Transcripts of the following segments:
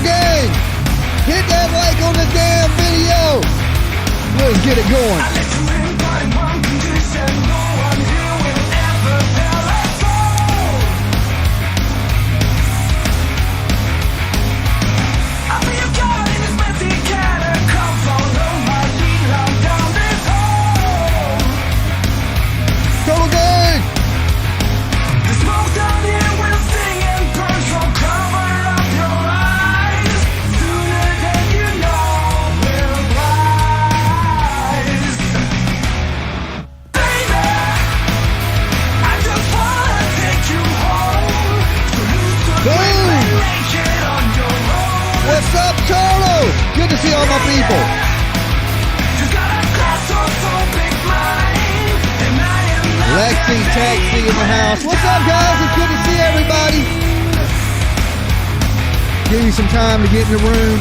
gang, hit that like on the damn video. Let's get it going. I let you in, but in one condition. No one here will ever tell us all. I feel God in this messy catacomb. Follow my lead, I'm down this hole. Total gang. The smoke's down here, we'll sing and burn, so cover up your eyes. Sooner than you know, we'll rise. Baby, I just wanna take you home. So lose the grip and make it on your own. What's up, Total? Good to see all my people. You got a claustrophobic mind, and I am not Lexi, Taxi in the house. What's up, guys? It's good to see everybody. Give you some time to get in the room.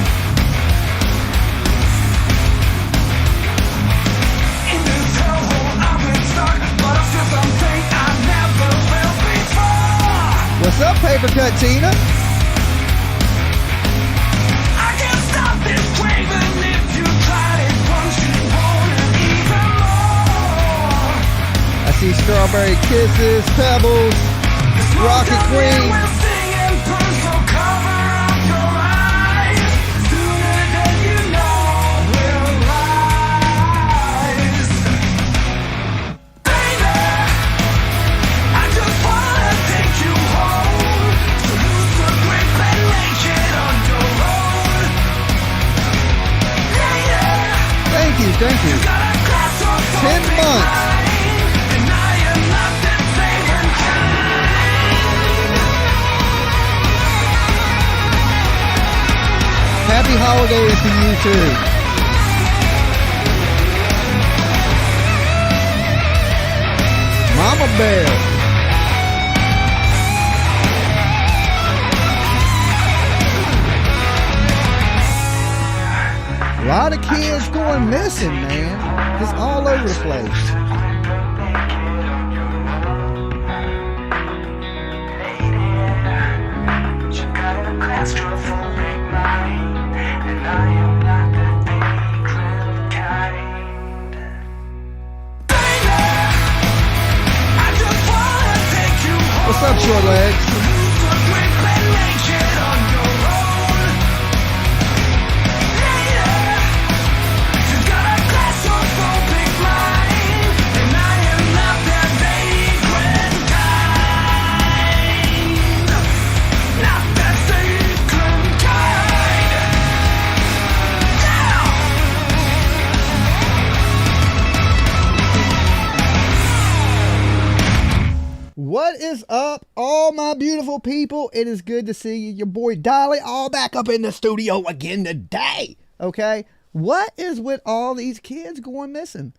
In this hellhole I've been stuck, but I feel something I never felt before. What's up, Paper Cut Tina? I can't stop this craving. If you tried it once, you want it even more. I see Strawberry Kisses, Pebbles, Rocket Queen. We'll sing and burn, so cover up your eyes. Sooner than you know, we'll rise. Baby, I just wanna take you home. So lose the grip and make it on your own. Yeah, yeah. Thank you, thank you. You got a claustrophobic 10 months. mind, and I am not the same kind. Happy holidays to you too. Mama Bear. A lot of kids going missing, man. Just all over the place. You got a claustrophobic mind, and I am not the vagrant kind. Baby, I just wanna take you home. What's up, short legs? Lose the grip and make it on your own. Yeah, yeah. You got a claustrophobic mind, and I am not that vagrant kind. Not that vagrant kind. What is up, all my beautiful people? It is good to see you. Your boy Dolly, all back up in the studio again today. Okay, what is with all these kids going missing?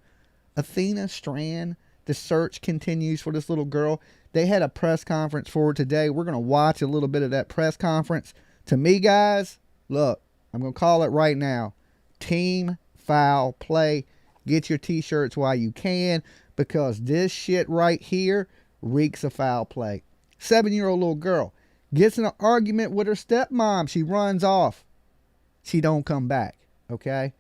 Athena Strand, the search continues for this little girl. They had a press conference for her today. We're going to watch a little bit of that press conference. To me, guys, look, I'm going to call it right now. Team foul play. Get your t-shirts while you can, because this shit right here reeks of foul play. 7-year-old little girl gets in an argument with her stepmom. She runs off. She don't come back. Okay.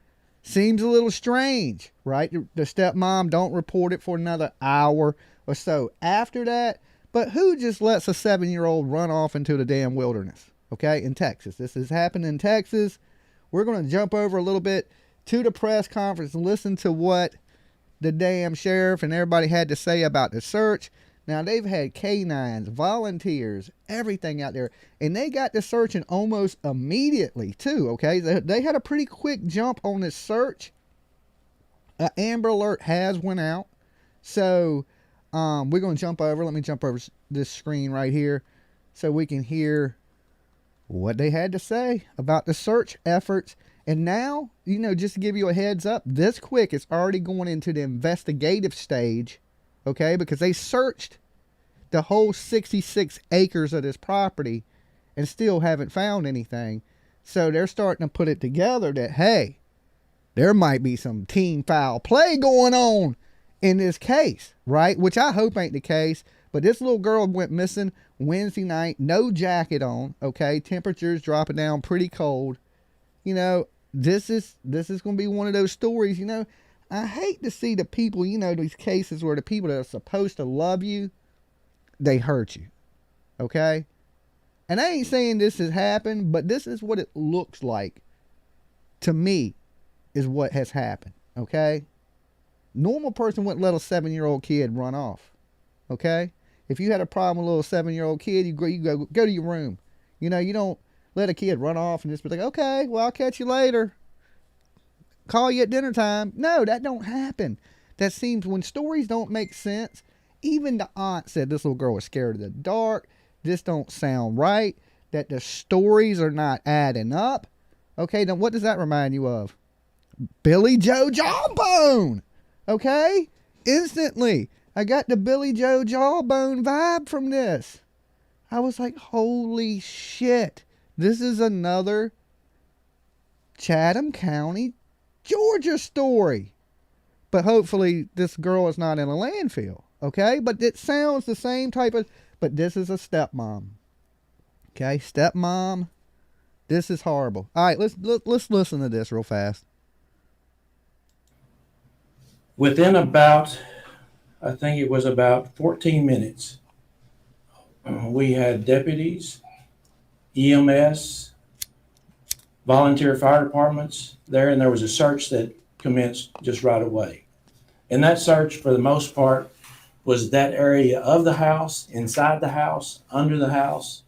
Seems a little strange, right? The stepmom don't report it for another hour or so after that. But who just lets a 7-year-old run off into the damn wilderness? Okay. In Texas. This has happened in Texas. We're going to jump over a little bit to the press conference and listen to what the damn sheriff and everybody had to say about the search. Now, they've had canines, volunteers, everything out there, and they got to searching almost immediately, too, okay? They had a pretty quick jump on this search. An Amber Alert has went out, so we're going to jump over. Let me jump over this screen right here so we can hear what they had to say about the search efforts. And now, you know, just to give you a heads up, this quick, it's already going into the investigative stage. Okay, because they searched the whole 66 acres of this property and still haven't found anything. So they're starting to put it together that, hey, there might be some team foul play going on in this case, right? Which I hope ain't the case. But this little girl went missing Wednesday night, no jacket on, okay? Temperatures dropping down pretty cold. You know, this is going to be one of those stories, you know. I hate to see the people, you know, these cases where the people that are supposed to love you, they hurt you, okay? And I ain't saying this has happened, but this is what it looks like to me is what has happened, okay? Normal person wouldn't let a 7-year-old kid run off, okay? If you had a problem with a little 7-year-old kid, you go to your room. You know, you don't let a kid run off and just be like, okay, well, I'll catch you later. Call you at dinner time. No, that don't happen. That seems when stories don't make sense. Even the aunt said this little girl was scared of the dark. This don't sound right. That the stories are not adding up. Okay, then what does that remind you of? Billy Joe Jawbone. Okay? Instantly, I got the Billy Joe Jawbone vibe from this. I was like, holy shit. This is another Chatham County, Georgia story. But hopefully this girl is not in a landfill. Okay? But it sounds the same type of... But this is a stepmom. Okay? Stepmom. This is horrible. All right, let's listen to this real fast. Within about, I think it was about 14 minutes, we had deputies, EMS, volunteer fire departments there, and there was a search that commenced just right away. And that search, for the most part, was that area of the house, inside the house, under the house,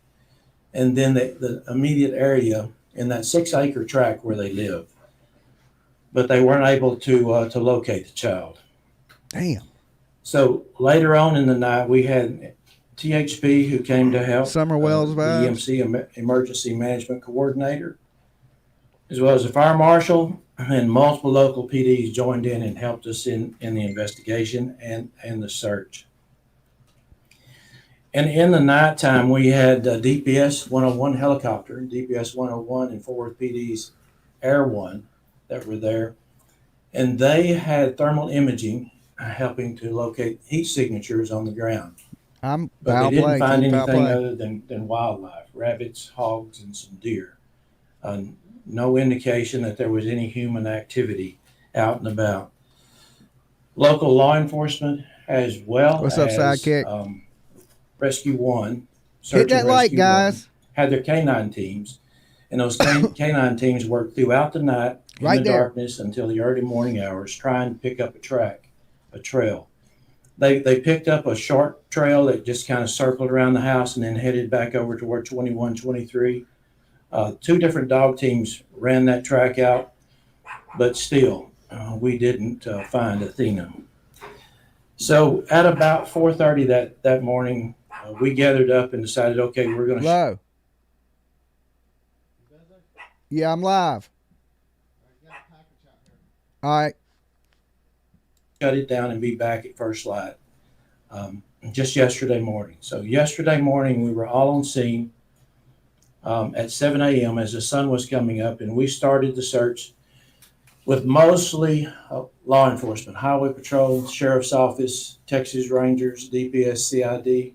and then the immediate area in that 6-acre tract where they live. But they weren't able to locate the child. Damn. So later on in the night, we had THP who came to help. Summer Wells the vibes. EMC, Emergency Management Coordinator, as well as a fire marshal, and multiple local PDs joined in and helped us in the investigation and the search. And in the nighttime, we had DPS 101 helicopter, DPS 101 and Fort Worth PD's Air One that were there. And they had thermal imaging helping to locate heat signatures on the ground. I'm But they didn't find anything play. other than wildlife, rabbits, hogs, and some deer. No indication that there was any human activity out and about. Local law enforcement, as well What's up, as sidekick? Rescue One, Hit that like, guys. had their canine teams, and those canine teams worked throughout the night in Right the there. darkness until the early morning hours, trying to pick up a trail. They picked up a short trail that just kind of circled around the house and then headed back over toward 2123. 2 different dog teams ran that track out, but still, we didn't find Athena. So at about 4:30 that morning, we gathered up and decided, okay, we're going to... Low. Yeah, I'm live. All right. shut it down and be back at first light just yesterday morning. So yesterday morning, we were all on scene at 7 a.m. as the sun was coming up, and we started the search with mostly law enforcement, Highway Patrol, Sheriff's Office, Texas Rangers, DPS, CID.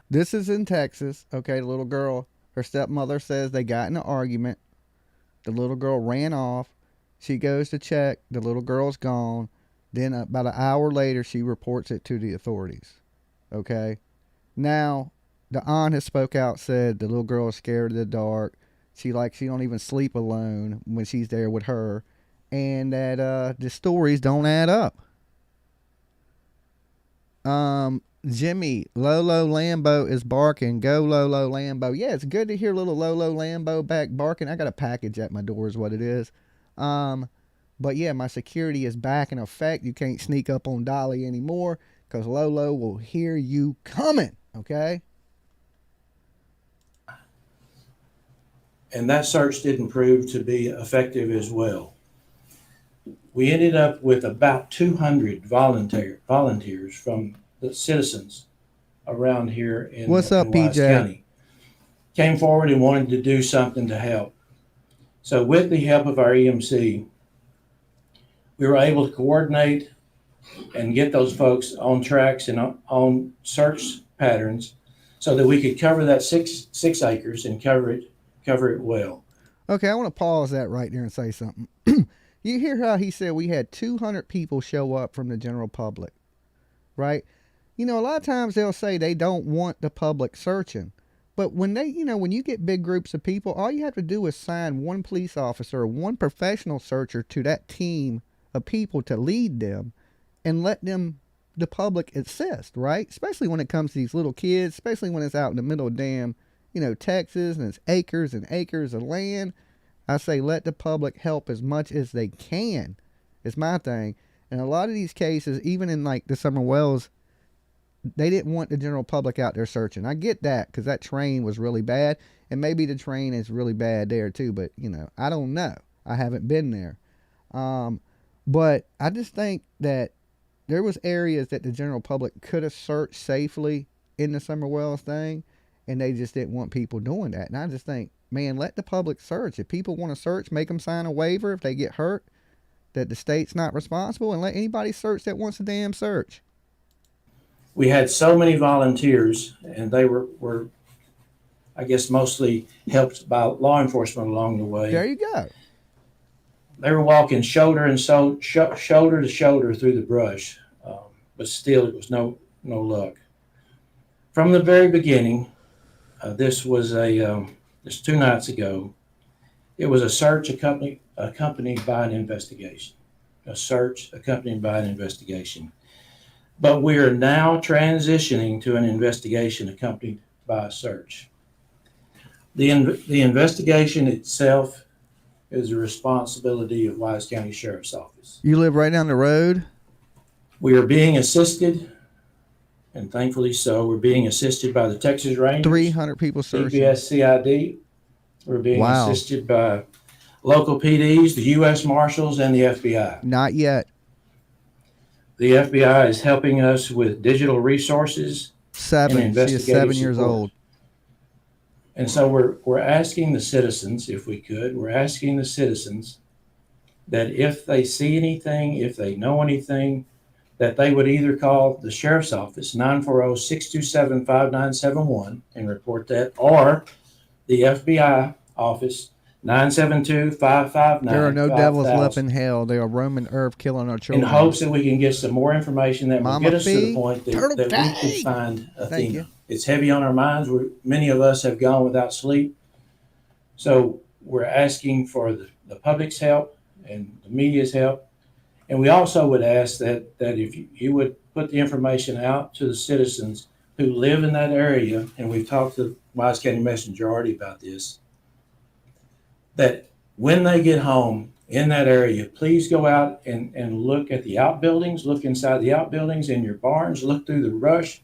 This is in Texas. Okay, the little girl, her stepmother says they got in an argument. The little girl ran off. She goes to check. The little girl's gone. Then about an hour later, she reports it to the authorities. Okay. Now, the aunt has spoke out, said the little girl is scared of the dark. She don't even sleep alone when she's there with her. And that the stories don't add up. Jimmy, Lolo Lambo is barking. Go Lolo Lambo. Yeah, it's good to hear little Lolo Lambo back barking. I got a package at my door is what it is. But yeah, my security is back in effect. You can't sneak up on Dolly anymore because Lolo will hear you coming. Okay? And that search didn't prove to be effective as well. We ended up with about 200 volunteers from the citizens around here in What's up, Wise PJ? County. Came forward and wanted to do something to help. So with the help of our EMC, we were able to coordinate and get those folks on tracks and on search patterns so that we could cover that six acres and cover it well. Okay, I want to pause that right there and say something. You hear how he said we had 200 people show up from the general public, right? You know, a lot of times they'll say they don't want the public searching. But when when you get big groups of people, all you have to do is sign one police officer or one professional searcher to that team of people to lead them and let the public assist, right? Especially when it comes to these little kids, especially when it's out in the middle of damn, Texas and it's acres and acres of land. I say let the public help as much as they can. It's my thing. And a lot of these cases, even in like the Summer Wells, they didn't want the general public out there searching. I get that because that train was really bad. And maybe the train is really bad there too. But, I don't know. I haven't been there. But I just think that there was areas that the general public could have searched safely in the Summer Wells thing. And they just didn't want people doing that. And I just think, man, let the public search. If people want to search, make them sign a waiver if they get hurt, that the state's not responsible, and let anybody search that wants to damn search. We had so many volunteers, and they were I guess, mostly helped by law enforcement along the way. There you go. They were walking shoulder to shoulder through the brush, but still it was no luck. From the very beginning, this was just 2 nights ago. It was a search accompanied by an investigation. A search accompanied by an investigation. But we are now transitioning to an investigation accompanied by a search. The investigation itself is the responsibility of Wise County Sheriff's Office. You live right down the road? We are being assisted, and thankfully so. We're being assisted by the Texas Rangers. 300 people searching. DPS CID. We're being assisted by local PDs, the U.S. Marshals, and the FBI. Not yet. The FBI is helping us with digital resources. 7. She is 7 years old. And so we're asking the citizens, if we could, that if they see anything, if they know anything, that they would either call the Sheriff's Office, 940-627-5971, and report that, or the FBI office, 972-559-5000. There are no devils left in hell. They are roaming earth, killing our children. In hopes that we can get some more information that will get us to the point that we can find Athena. It's heavy on our minds. Many of us have gone without sleep. So we're asking for the public's help and the media's help. And we also would ask that if you would put the information out to the citizens who live in that area, and we've talked to Wise County Messenger already about this, that when they get home in that area, please go out and look at the outbuildings, look inside the outbuildings, in your barns, look through the brush,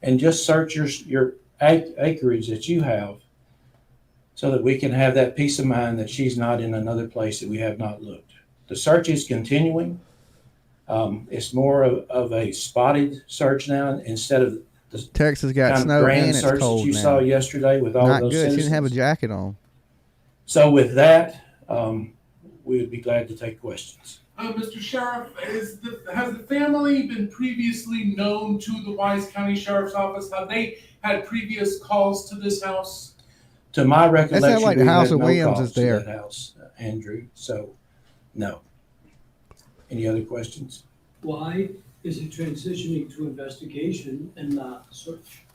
and just search your acreage that you have so that we can have that peace of mind that she's not in another place that we have not looked. The search is continuing. It's more of a spotted search now instead of the Texas got kind snow of grand and it's search cold that you now. saw yesterday with all Not those good. citizens. She didn't have a jacket on. So with that, we would be glad to take questions. Mr. Sheriff, has the family been previously known to the Wise County Sheriff's Office? Have they had previous calls to this house? To my recollection, like the we house had of no Williams calls is there. to that house, Andrew. So, no. Any other questions? Why is it transitioning to investigation and not search?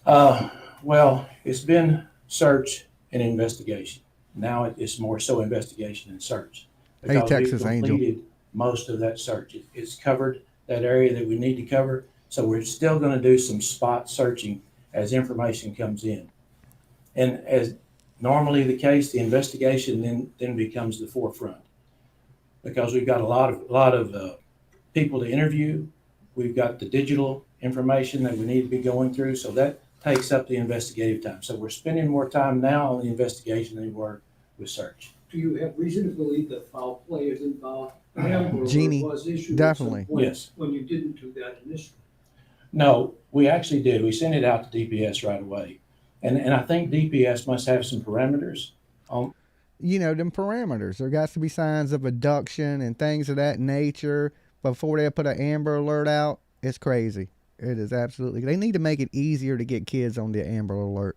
Well, it's been search and investigation. Now it's more so investigation and search. Hey, Because Texas we've Angel. completed most of that search. It's covered that area that we need to cover. So we're still going to do some spot searching as information comes in. And as normally the case, the investigation then becomes the forefront because we've got a lot of people to interview. We've got the digital information that we need to be going through. So that takes up the investigative time. So we're spending more time now on the investigation than we were with search. Do you have reason to believe that foul play is involved? Or Genie, was issued definitely. at some point Yes. when you didn't do that initially? No, we actually did. We sent it out to DPS right away. And I think DPS must have some parameters on. Them parameters. There got to be signs of abduction and things of that nature before they put an Amber Alert out. It's crazy. It is absolutely. They need to make it easier to get kids on the Amber Alert.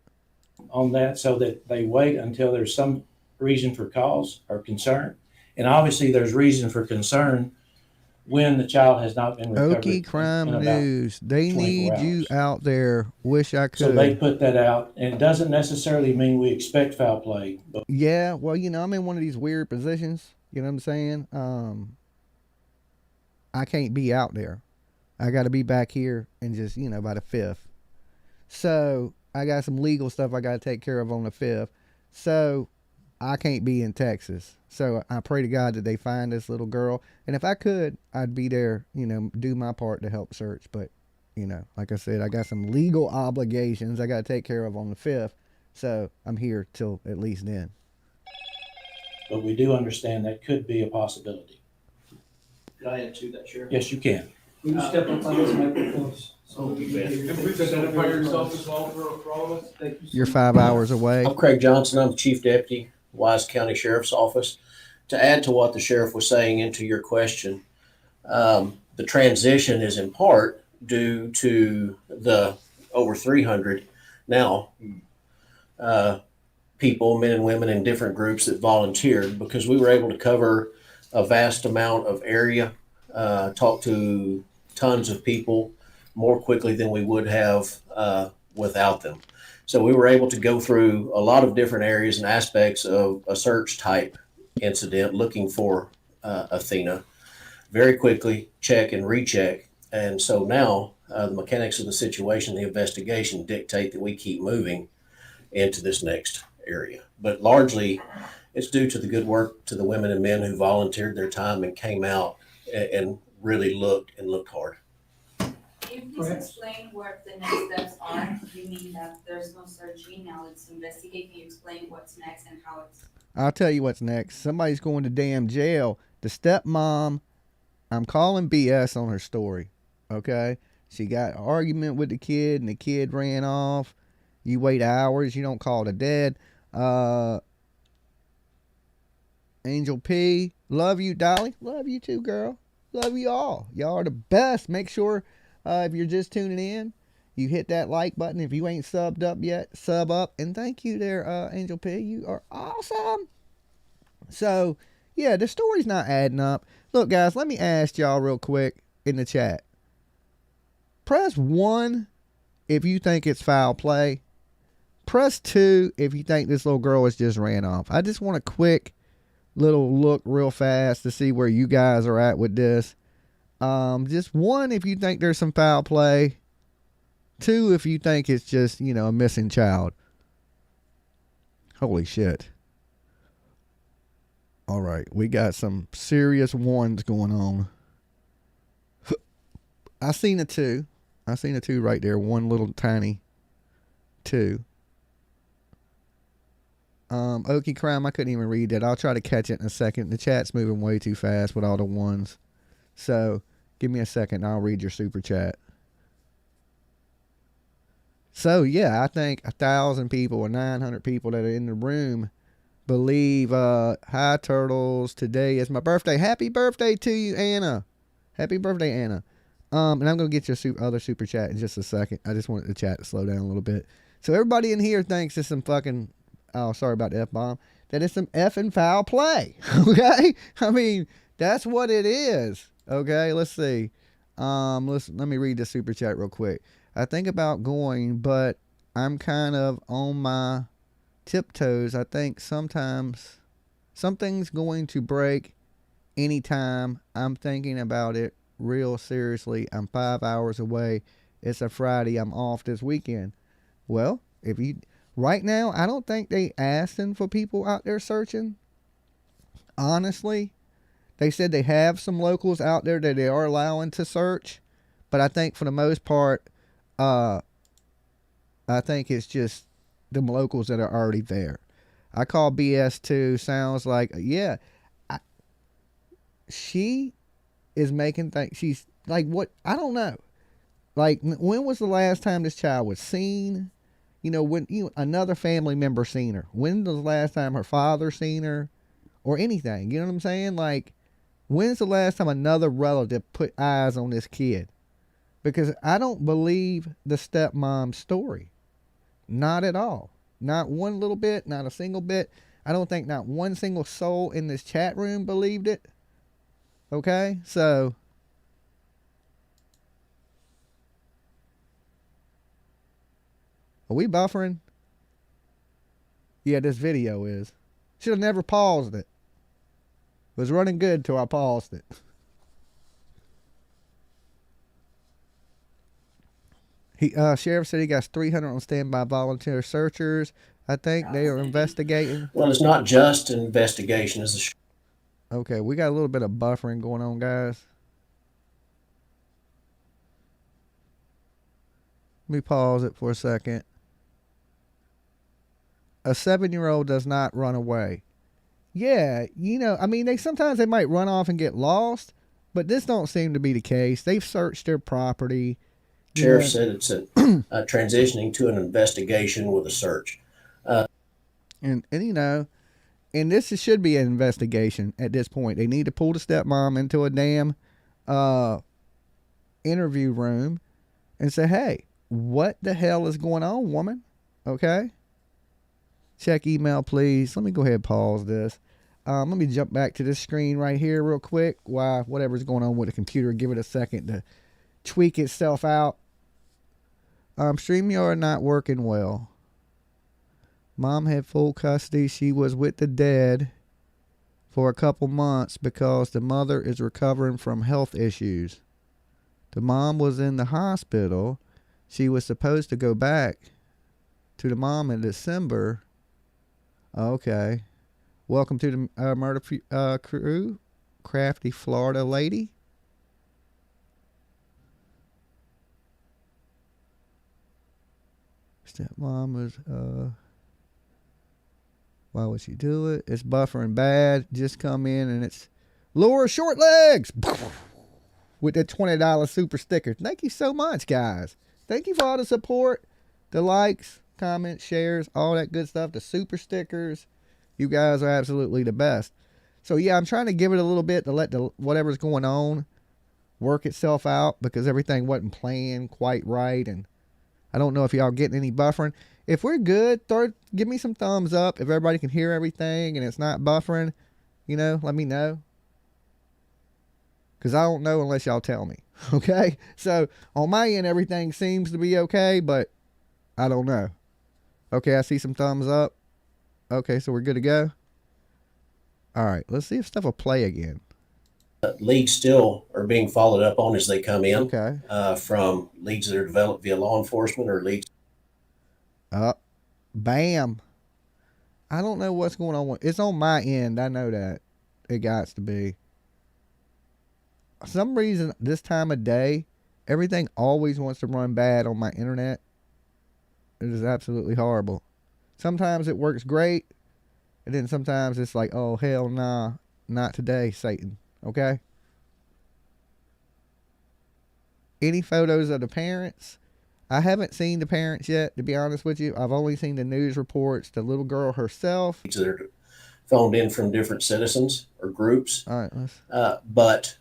On that, so that they wait until there's some reason for cause or concern. And obviously there's reason for concern when the child has not been recovered Okie crime in about news. They 24 need you hours. out there. Wish I could. So they put that out, and it doesn't necessarily mean we expect foul play, but Yeah, well, I'm in one of these weird positions. You know what I'm saying? I can't be out there. I got to be back here and just, by the 5th. So I got some legal stuff I got to take care of on the 5th. So I can't be in Texas. So I pray to God that they find this little girl. And if I could, I'd be there, do my part to help search. But, like I said, I got some legal obligations I got to take care of on the 5th. So I'm here till at least then. but we do understand that could be a possibility. Could I add to that, Sheriff? Yes, you can. Will you step up on this microphone? So we can hear you. And please identify yourself as well for all of us. Thank you. You're 5 hours away. I'm Craig Johnson. I'm the Chief Deputy, Wise County Sheriff's Office. To add to what the sheriff was saying into your question, the transition is in part due to the over 300 now people, men and women in different groups that volunteered, because we were able to cover a vast amount of area, talk to tons of people more quickly than we would have without them. So we were able to go through a lot of different areas and aspects of a search type incident looking for Athena very quickly, check and recheck. And so now the mechanics of the situation, the investigation dictate that we keep moving into this next area. But largely it's due to the good work to the women and men who volunteered their time and came out and really looked hard. Can you please explain what the next steps are? You mean that there's no searching, now it's investigating. Can you explain what's next and how it's... I'll tell you what's next. Somebody's going to damn jail. The stepmom, I'm calling BS on her story, okay? She got an argument with the kid, and the kid ran off. You wait hours. You don't call the dead. Angel P, love you, Dolly. Love you too, girl. Love you all. Y'all are the best. Make sure if you're just tuning in, you hit that like button. If you ain't subbed up yet, sub up. And thank you there, Angel P. You are awesome. So, yeah, the story's not adding up. Look, guys, let me ask y'all real quick in the chat. Press 1 if you think it's foul play. Press 2 if you think this little girl has just ran off. I just want a quick little look real fast to see where you guys are at with this. Just 1 if you think there's some foul play. 2 if you think it's just, a missing child. Holy shit. All right, we got some serious ones going on. I seen a 2. I seen a 2 right there. 1 little tiny 2. Okie crime, I couldn't even read that. I'll try to catch it in a second. The chat's moving way too fast with all the ones. So, give me a second and I'll read your super chat. So, yeah, I think 1,000 people or 900 people that are in the room believe, hi, Turtles, today is my birthday. Happy birthday to you, Anna. Happy birthday, Anna. And I'm going to get your other super chat in just a second. I just wanted the chat to slow down a little bit. So, everybody in here thinks it's some fucking... Oh, sorry about the F-bomb. That is some effing foul play. Okay? I mean, that's what it is. Okay? Let's see. Let me read the super chat real quick. I think about going, but I'm kind of on my tiptoes. I think sometimes something's going to break anytime. I'm thinking about it real seriously. I'm 5 hours away. It's a Friday. I'm off this weekend. Well, if you... Right now, I don't think they asking for people out there searching. Honestly, they said they have some locals out there that they are allowing to search. But I think for the most part, I think it's just the locals that are already there. I call BS too. Sounds like, yeah. She is making things. She's like, what? I don't know. Like, when was the last time this child was seen? When another family member seen her. When was the last time her father seen her? Or anything. You know what I'm saying? Like, When's the last time another relative put eyes on this kid? Because I don't believe the stepmom's story. Not at all. Not one little bit, not a single bit. I don't think not one single soul in this chat room believed it. Okay? So, are we buffering? Yeah, this video is. Should have never paused it. It was running good till I paused it. Sheriff said he got 300 on standby volunteer searchers. I think they are investigating. Well, it's not just an investigation. It's a Okay, we got a little bit of buffering going on, guys. Let me pause it for a second. A 7-year-old does not run away. Yeah, I mean, sometimes they might run off and get lost, but this don't seem to be the case. They've searched their property. sheriff said it's transitioning to an investigation with a search. And this should be an investigation at this point. They need to pull the stepmom into a damn interview room and say, hey, what the hell is going on, woman? Okay? Check email, please. Let me go ahead and pause this. Let me jump back to this screen right here real quick while whatever's going on with the computer, give it a second to tweak itself out. StreamYard not working well. Mom had full custody. She was with the dad for a couple months because the mother is recovering from health issues. The mom was in the hospital. She was supposed to go back to the mom in December. Okay. Welcome to the murder crew. Crafty Florida lady. Stepmom was, why would she do it? It's buffering bad. Just come in and it's Laura Short Legs with the $20 super sticker. Thank you so much, guys. Thank you for all the support, the likes, comments, shares, all that good stuff, the super stickers. You guys are absolutely the best. So yeah, I'm trying to give it a little bit to let whatever's going on work itself out because everything wasn't playing quite right, and I don't know if y'all getting any buffering. If we're good, give me some thumbs up. If everybody can hear everything and it's not buffering, let me know. Because I don't know unless y'all tell me. Okay? So, on my end, everything seems to be okay, but I don't know. Okay, I see some thumbs up. Okay, so we're good to go. All right, let's see if stuff will play again. Leads still are being followed up on as they come in. Okay. From leads that are developed via law enforcement or leads. Bam. I don't know what's going on. It's on my end. I know that. It got to be. For some reason, this time of day, everything always wants to run bad on my internet. It is absolutely horrible. Sometimes it works great, and then sometimes it's like, oh, hell nah, not today, Satan. Okay? Any photos of the parents? I haven't seen the parents yet, to be honest with you. I've only seen the news reports, the little girl herself. That are phoned in from different citizens or groups. All right, but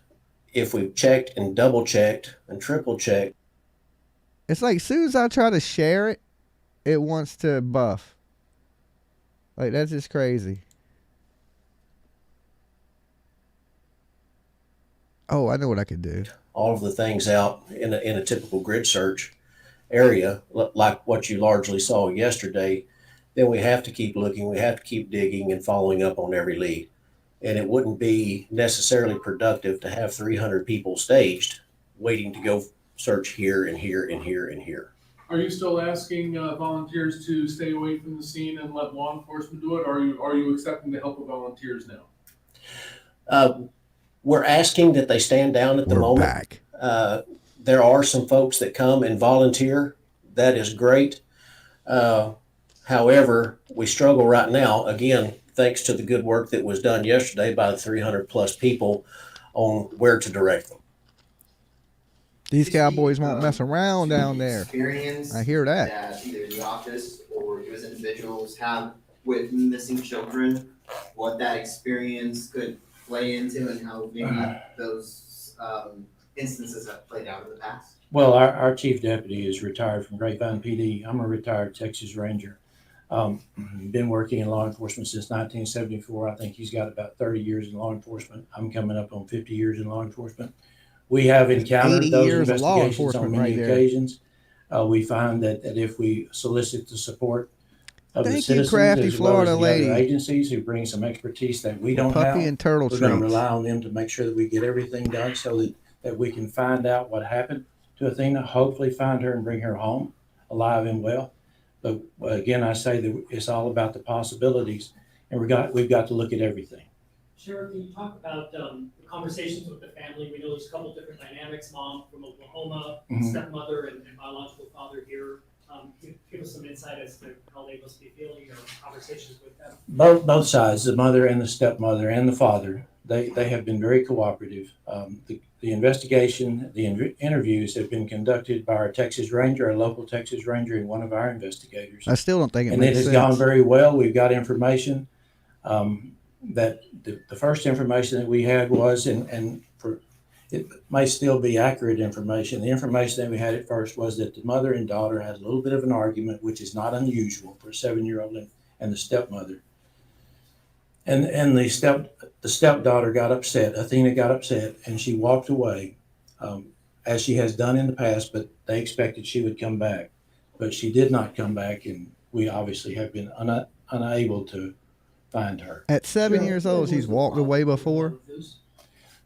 if we've checked and double checked and triple checked. It's like as soon as I try to share it, it wants to buff. Like, that's just crazy. Oh, I know what I could do. All of the things out in a typical grid search area, like what you largely saw yesterday, then we have to keep looking, we have to keep digging and following up on every lead. And it wouldn't be necessarily productive to have 300 people staged waiting to go search here and here and here and here. Are you still asking volunteers to stay away from the scene and let law enforcement do it, or are you accepting the help of volunteers now? We're asking that they stand down at the moment. Back. There are some folks that come and volunteer. That is great. However, we struggle right now, again, thanks to the good work that was done yesterday by the 300 plus people on where to direct them. These cowboys won't mess around down there. Experience I hear that. That either the office or you as individuals have with missing children, what that experience could play into and how maybe those instances have played out in the past? Well, our chief deputy is retired from Grapevine PD. I'm a retired Texas Ranger. Been working in law enforcement since 1974. I think he's got about 30 years in law enforcement. I'm coming up on 50 years in law enforcement. We have encountered 80 those years of law investigations on enforcement many right there. occasions. We find that if we solicit the support of the Thank you, citizens crafty as well as Florida the other lady. agencies who bring some expertise that we don't Puppy have, and turtle we're going to treats. rely on them to make sure that we get everything done so that we can find out what happened to Athena, hopefully find her and bring her home alive and well. But again, I say that it's all about the possibilities, and we've got to look at everything. Sheriff, can you talk about the conversations with the family? We know there's a couple different dynamics, mom from Oklahoma, Mhm. stepmother, and biological father here. Give us some insight as to how they must be feeling or conversations with them. Both sides, the mother and the stepmother and the father, they have been very cooperative. The investigation, the interviews have been conducted by our Texas Ranger, our local Texas Ranger, and one of our investigators. I still don't think it And it makes has sense. gone very well. We've got information that the first information that we had was, and for it may still be accurate information. The information that we had at first was that the mother and daughter had a little bit of an argument, which is not unusual for a 7-year-old and the stepmother. And the stepdaughter got upset. Athena got upset, and she walked away, as she has done in the past. But they expected she would come back, but she did not come back, and we obviously have been unable to find her. At 7 Sheriff, years where old, was she's the walked father away in all before. of this?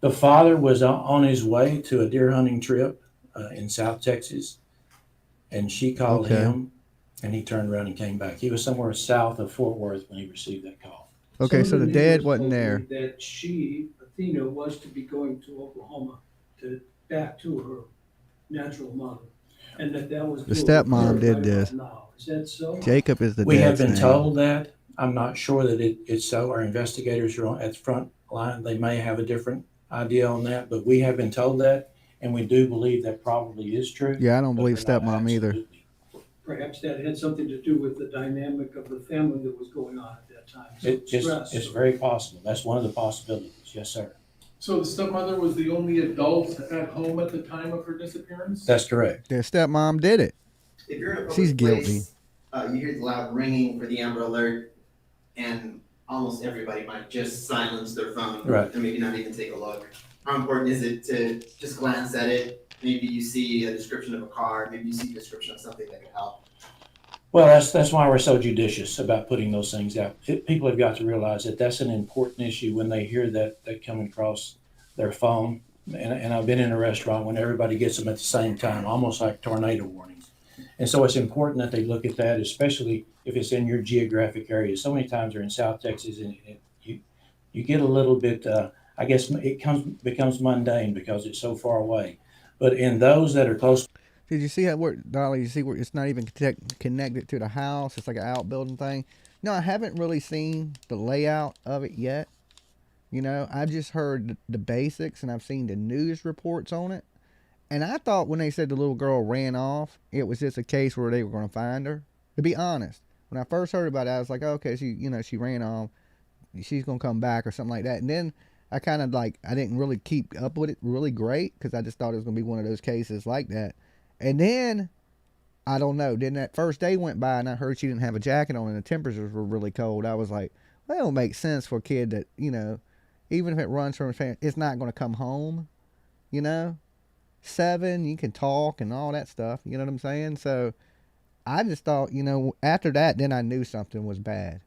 The father was on his way to a deer hunting trip in South Texas, and she called Okay. him, and he turned around and came back. He was somewhere south of Fort Worth when he received that call. Okay, Some so of the neighbors dad wasn't told me there. That she, Athena, was to be going to Oklahoma back to her natural mother, and that was. The due stepmom right did about this. now. Is that so? Jacob is the We have dad's been name. told that. I'm not sure that it's so. Our investigators are at the front line. They may have a different idea on that, but we have been told that, and we do believe that probably is true. Yeah, I don't but believe we're not stepmom either. absolutely. Perhaps that had something to do with the dynamic of the family that was going on at that time. Some stress. It's very possible. That's one of the possibilities. Yes, sir. So the stepmother was the only adult at home at the time of her disappearance? That's correct. Their stepmom did it. If you're in a public She's guilty. place, you hear the loud ringing for the Amber Alert, and almost everybody might just silence their phone Right. and maybe not even take a look. How important is it to just glance at it? Maybe you see a description of a car, maybe you see a description of something that could help. Well, that's why we're so judicious about putting those things out. People have got to realize that that's an important issue when they hear that coming across their phone. And I've been in a restaurant when everybody gets them at the same time, almost like tornado warnings. And so it's important that they look at that, especially if it's in your geographic area. So many times they're in South Texas, and you get a little bit, I guess it becomes mundane because it's so far away. But in those that are close. Did you see how where Dolly? You see where it's not even connected to the house? It's like an outbuilding thing. No, I haven't really seen the layout of it yet. You know, I've just heard the basics, and I've seen the news reports on it. And I thought when they said the little girl ran off, it was just a case where they were going to find her. To be honest, when I first heard about it, I was like, okay, she ran off. She's going to come back or something like that. And then I kind of I didn't really keep up with it really great because I just thought it was going to be one of those cases like that. And then, I don't know, then that first day went by and I heard she didn't have a jacket on and the temperatures were really cold. I was like, well, it don't make sense for a kid that, even if it runs from a family, it's not going to come home, 7, you can talk and all that stuff, you know what I'm saying? So, I just thought, after that, then I knew something was bad.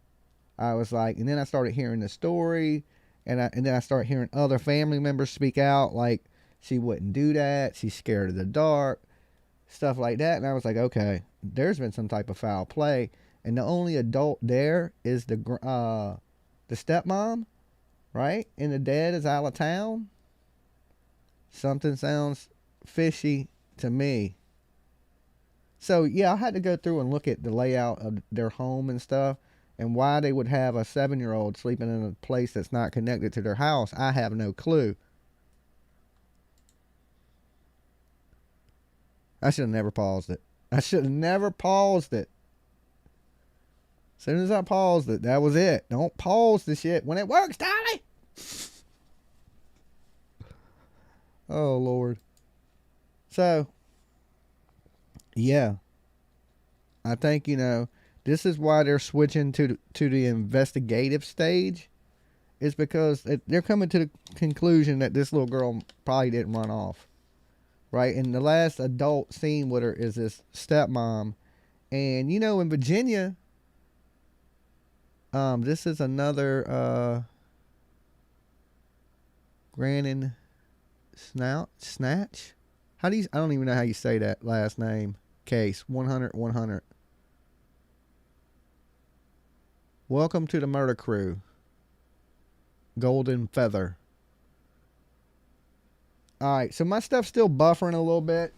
I was like, and then I started hearing the story, and then I started hearing other family members speak out, like, she wouldn't do that, she's scared of the dark, stuff like that. And I was like, okay, there's been some type of foul play, and the only adult there is the stepmom, right? And the dad is out of town. Something sounds fishy to me. So yeah, I had to go through and look at the layout of their home and stuff, and why they would have a 7-year-old sleeping in a place that's not connected to their house. I have no clue. I should have never paused it. As soon as I paused it, that was it. Don't pause the shit when it works, Dolly. Oh Lord. So, yeah, I think this is why they're switching to the investigative stage. Is because they're coming to the conclusion that this little girl probably didn't run off, right? And the last adult seen with her is this stepmom, and in Virginia, this is another Grannon Snatch. I don't even know how you say that last name. Case 100. Welcome to the murder crew. Golden Feather. Alright, so my stuff's still buffering a little bit.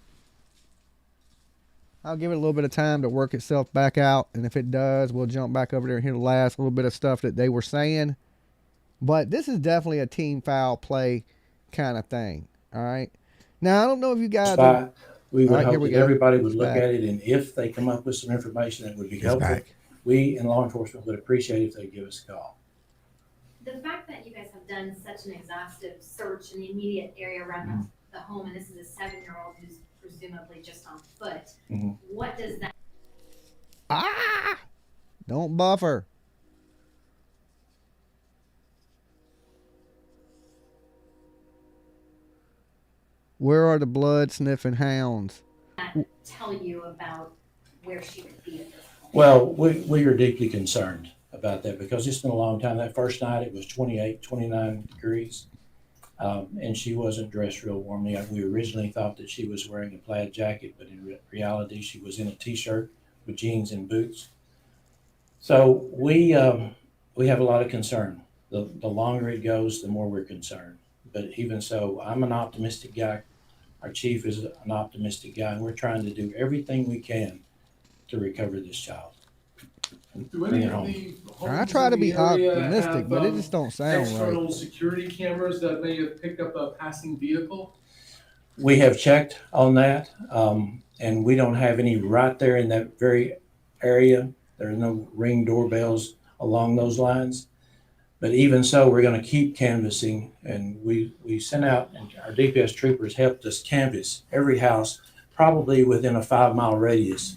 I'll give it a little bit of time to work itself back out, and if it does, we'll jump back over there and hear the last little bit of stuff that they were saying. But this is definitely a team foul play kind of thing. Alright. Now, I don't know if you guys... We would All right, here hope we that go. everybody would It's look back. at it, and if they come up with some information that would be It's helpful, back. we in law enforcement would appreciate if they give us a call. The fact that you guys have done such an exhaustive search in the immediate area around the home, and this is a 7-year-old who's presumably just on foot, what does that... Don't buffer. Where are the blood sniffing hounds? tell you about where she could be at this point? Well, we are deeply concerned about that because it's been a long time. That first night it was 28, 29 degrees, and she wasn't dressed real warmly. We originally thought that she was wearing a plaid jacket, but in reality she was in a t-shirt with jeans and boots. So we have a lot of concern. The longer it goes, the more we're concerned. But even so, I'm an optimistic guy. Our chief is an optimistic guy, and we're trying to do everything we can to recover this child. Do any of the I homes try in to the be area optimistic, have, but it just don't sound external right. security cameras that may have picked up a passing vehicle? We have checked on that, and we don't have any right there in that very area. There are no Ring doorbells along those lines. But even so, we're going to keep canvassing, and we sent out, and our DPS troopers helped us canvass every house, probably within a 5-mile radius.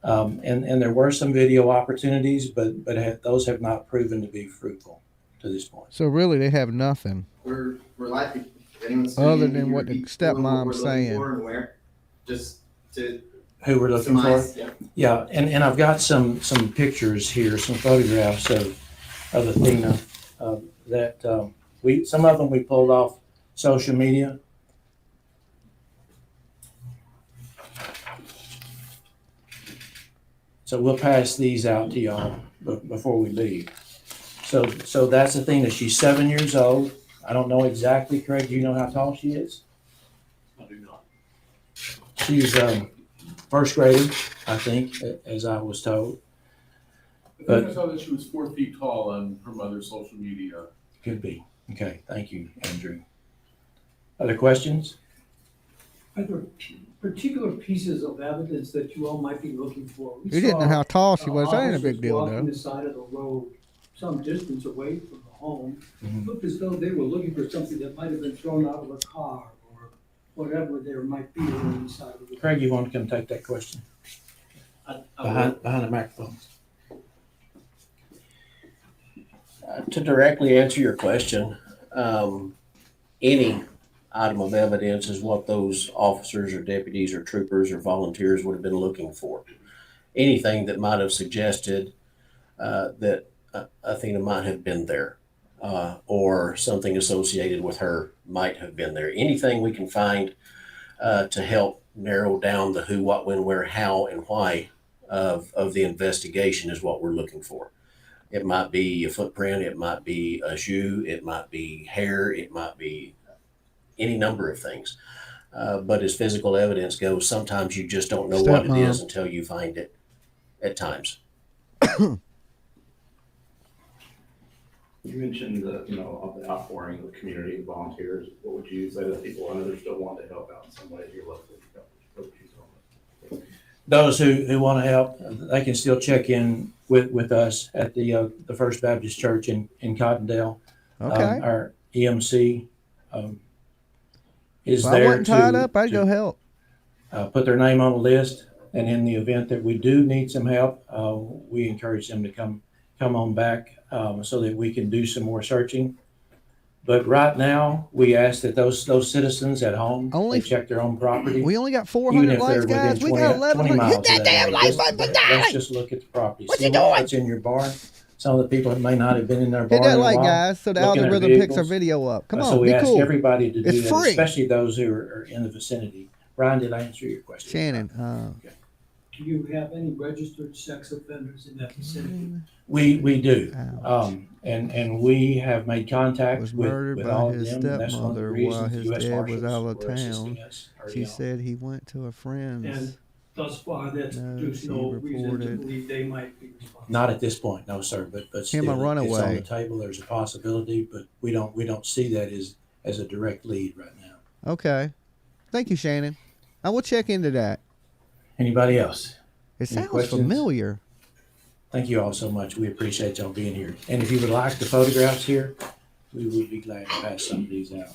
And there were some video opportunities, but those have not proven to be fruitful to this point. So really, they have nothing. We're likely, if anyone's Other studying, than can you what the repeat what we're stepmom's looking saying. for and where? Just to Who we're looking for? surmise, yeah. Yeah, and I've got some pictures here, some photographs of Athena that some of them we pulled off social media. So we'll pass these out to y'all before we leave. So that's Athena. She's 7 years old. I don't know exactly, Craig. Do you know how tall she is? I do not. She's first grade, I think, as I was told. I think I saw that she was 4 feet tall on her mother's social media. Could be. Okay, thank you, Andrew. Other questions? Are there particular pieces of evidence that you all might be looking for? We You didn't know saw, how tall she was. That ain't a officers big deal, walking though. the side of the road, some distance away from the home. Mhm. Looked as though they were looking for something that might have been thrown out of a car or whatever there might be on the side of the road. Craig, you want to come take that question? Behind the microphone. To directly answer your question, any item of evidence is what those officers or deputies or troopers or volunteers would have been looking for. Anything that might have suggested that Athena might have been there or something associated with her might have been there. Anything we can find to help narrow down the who, what, when, where, how, and why of the investigation is what we're looking for. It might be a footprint, it might be a shoe, it might be hair, it might be any number of things. But as physical evidence goes, sometimes you just don't know what it is until you find it at times. You mentioned of the outpouring of the community and volunteers. What would you say to people? I know they're still wanting to help out in some way here locally. What would you tell them? Those who want to help, they can still check in with us at the First Baptist Church in Cottondale. Okay. Our EMC is If I there wasn't tied to, up, I'd go help. put their name on the list. And in the event that we do need some help, we encourage them to come on back, so that we can do some more searching. But right now, we ask that those citizens at home, Only they check their own property. We only got Even 400 if likes, they're within guys. We 20, got 20 1,100. Hit miles of that damn area, like button, let's Dolly. just look at the property. What See you doing? what's in your barn. Some of the people may not have been in their Hit barn that in a like, while. guys, so the looking at algorithm picks our vehicles. video up. Come So on, we be ask cool. everybody to do It's that, free. especially those who are in the vicinity. Brian, did I answer your question? Shannon, Do you have any registered sex offenders in that vicinity? We do. Ouch. And we have made contact Was with murdered by all of his them, and that's one of the stepmother while reasons his U.S. dad was Marshals out of were assisting town. us early She on. said he went to a friend's. And thus far, that's No, there's she no reason to reported- believe they might be responsible. Not at this point, no, sir. But Him a still, it's on runaway. the table. There's a possibility, but we don't see that as a direct lead right now. Okay. Thank you, Shannon. I will check into that. Anybody else? It Any sounds questions? familiar. Thank you all so much. We appreciate y'all being here. And if you would like the photographs here, we would be glad to pass some of these out.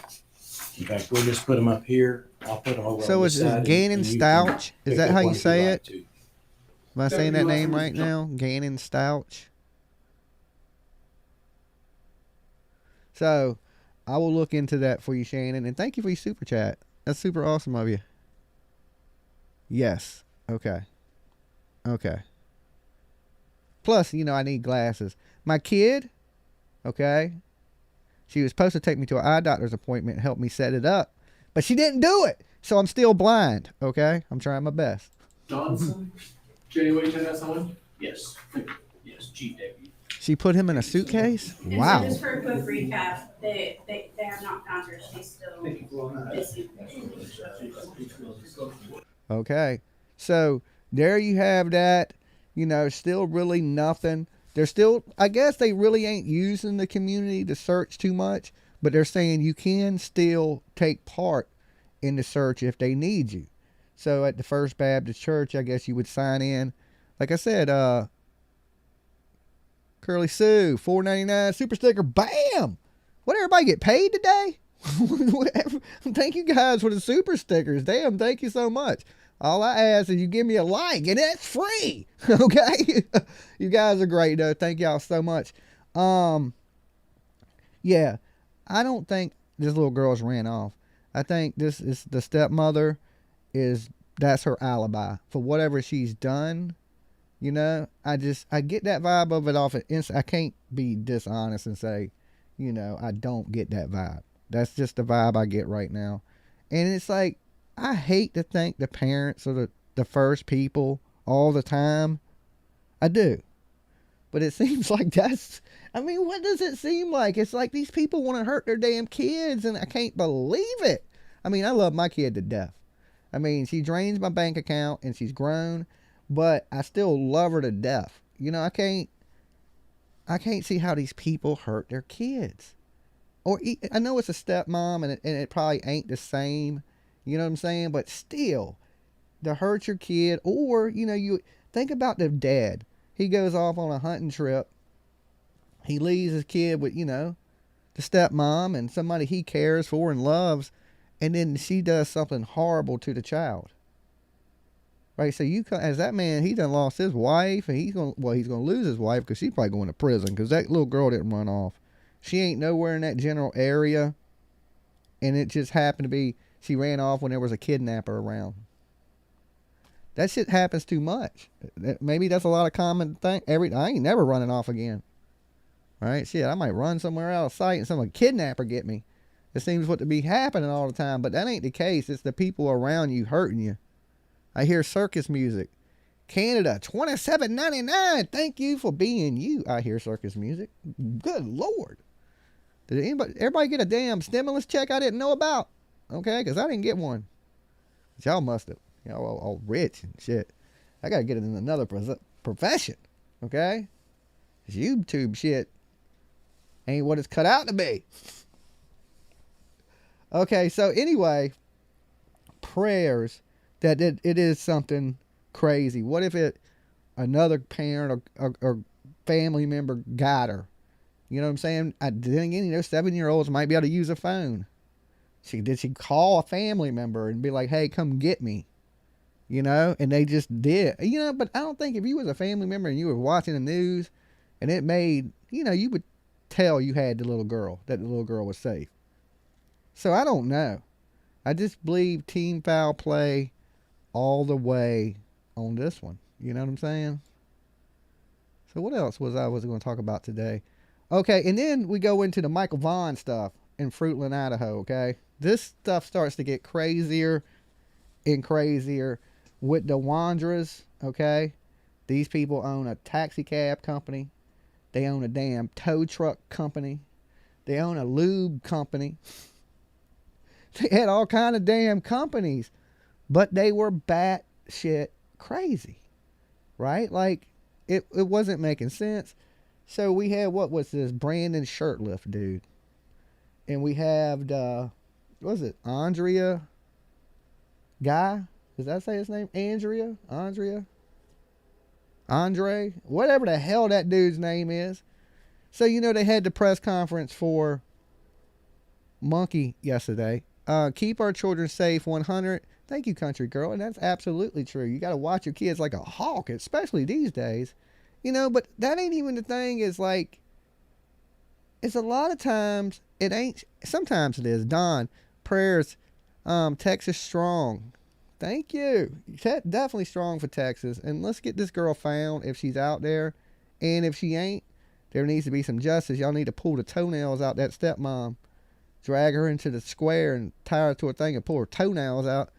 In fact, we'll just put them up here. I'll put them over on So this it's side. and Gannon you can Stouch? Is pick that up how one you if you'd say like it? to. Am I saying that name right now? Gannon Stouch. So I will look into that for you, Shannon. And thank you for your super chat. That's super awesome of you. Yes. Okay. Okay. Plus, I need glasses. My kid, okay, she was supposed to take me to an eye doctor's appointment and help me set it up, but she didn't do it. So I'm still blind, okay? I'm trying my best. Johnson, JOHNSON? Yes, yes, Chief Deputy. She put him in a suitcase? And Wow. so just for a quick recap, they have not found her, she's still missing. Okay. So there you have that. Still really nothing. They're still, I guess they really ain't using the community to search too much, but they're saying you can still take part in the search if they need you. So at the First Baptist Church, I guess you would sign in. Like I said, Curly Sue, $4.99 super sticker. Bam! What, everybody get paid today? Thank you guys for the super stickers. Damn, thank you so much. All I ask is you give me a like, and it's free. Okay? You guys are great, though. Thank y'all so much. Yeah, I don't think this little girl's ran off. I think this is the stepmother that's her alibi for whatever she's done. I get that vibe of it off at I can't be dishonest and say, I don't get that vibe. That's just the vibe I get right now. And it's like, I hate to think the parents are the first people all the time. I do. But it seems like what does it seem like? It's like these people want to hurt their damn kids, and I can't believe it. I love my kid to death. She drains my bank account, and she's grown, but I still love her to death. I can't see how these people hurt their kids. Or I know it's a stepmom, and it probably ain't the same. You know what I'm saying? But still, to hurt your kid, or, you think about the dad. He goes off on a hunting trip. He leaves his kid with, the stepmom and somebody he cares for and loves, and then she does something horrible to the child. Right? So as that man, he done lost his wife, and he's going to lose his wife because she's probably going to prison because that little girl didn't run off. She ain't nowhere in that general area, and it just happened to be she ran off when there was a kidnapper around. That shit happens too much. Maybe that's a lot of common thing. I ain't never running off again. Right? Shit, I might run somewhere out of sight and some kidnapper get me. It seems what to be happening all the time, but that ain't the case. It's the people around you hurting you. I hear circus music. Canada, $27.99. Thank you for being you. I hear circus music. Good Lord. Did everybody get a damn stimulus check I didn't know about? Okay, because I didn't get one. But y'all must have. Y'all all rich and shit. I got to get it in another profession. Okay? This YouTube shit ain't what it's cut out to be. Okay, so anyway, prayers that it is something crazy. What if another parent or family member got her? You know what I'm saying? Then again, 7-year-olds might be able to use a phone. Did she call a family member and be like, hey, come get me? You know, and they just did. You know, but I don't think if you was a family member and you were watching the news and it made, you know, you would tell you had the little girl, that the little girl was safe. So I don't know. I just believe team foul play all the way on this one. You know what I'm saying? So what else was I going to talk about today? Okay, and then we go into the Michael Vaughan stuff in Fruitland, Idaho, okay? This stuff starts to get crazier and crazier with the Wandras, okay? These people own a taxi cab company. They own a damn tow truck company. They own a lube company. They had all kind of damn companies, but they were batshit crazy, right? Like, it wasn't making sense. So we had, what was this, Brandon Shirtlift dude. And we have the, what was it, Andrea guy? Does that say his name? Andrea? Andre? Whatever the hell that dude's name is. So, you know, they had the press conference for Monkey yesterday. Keep our children safe, 100. Thank you, country girl. And that's absolutely true. You got to watch your kids like a hawk, especially these days. You know, but that ain't even the thing. Is like, it's a lot of times, it ain't, sometimes it is. Don, prayers, Texas strong. Thank you. Definitely strong for Texas. And let's get this girl found if she's out there. And if she ain't, there needs to be some justice. Y'all need to pull the toenails out that stepmom. Drag her into the square and tie her to a thing and pull her toenails out.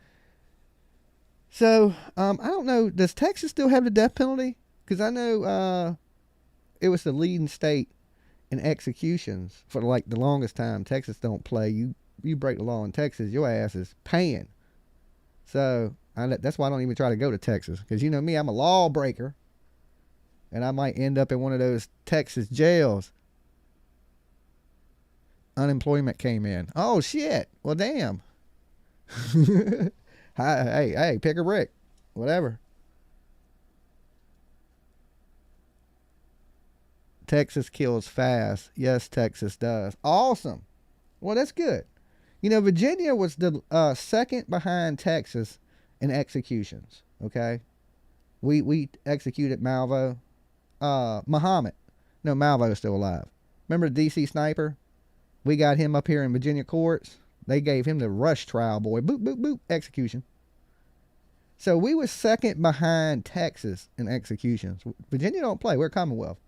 So, I don't know. Does Texas still have the death penalty? Because I know it was the leading state in executions for like the longest time. Texas don't play. You break the law in Texas, your ass is paying. So, that's why I don't even try to go to Texas. Because you know me, I'm a lawbreaker. And I might end up in one of those Texas jails. Unemployment came in. Oh, shit. Well, damn. Hey, pick a brick. Whatever. Texas kills fast. Yes, Texas does. Awesome. Well, that's good. You know, Virginia was the second behind Texas in executions. Okay? We executed Malvo. Muhammad. No, Malvo's still alive. Remember the DC sniper? We got him up here in Virginia courts. They gave him the rush trial, boy. Boop, boop, boop. Execution. So we were second behind Texas in executions. Virginia don't play. We're a Commonwealth.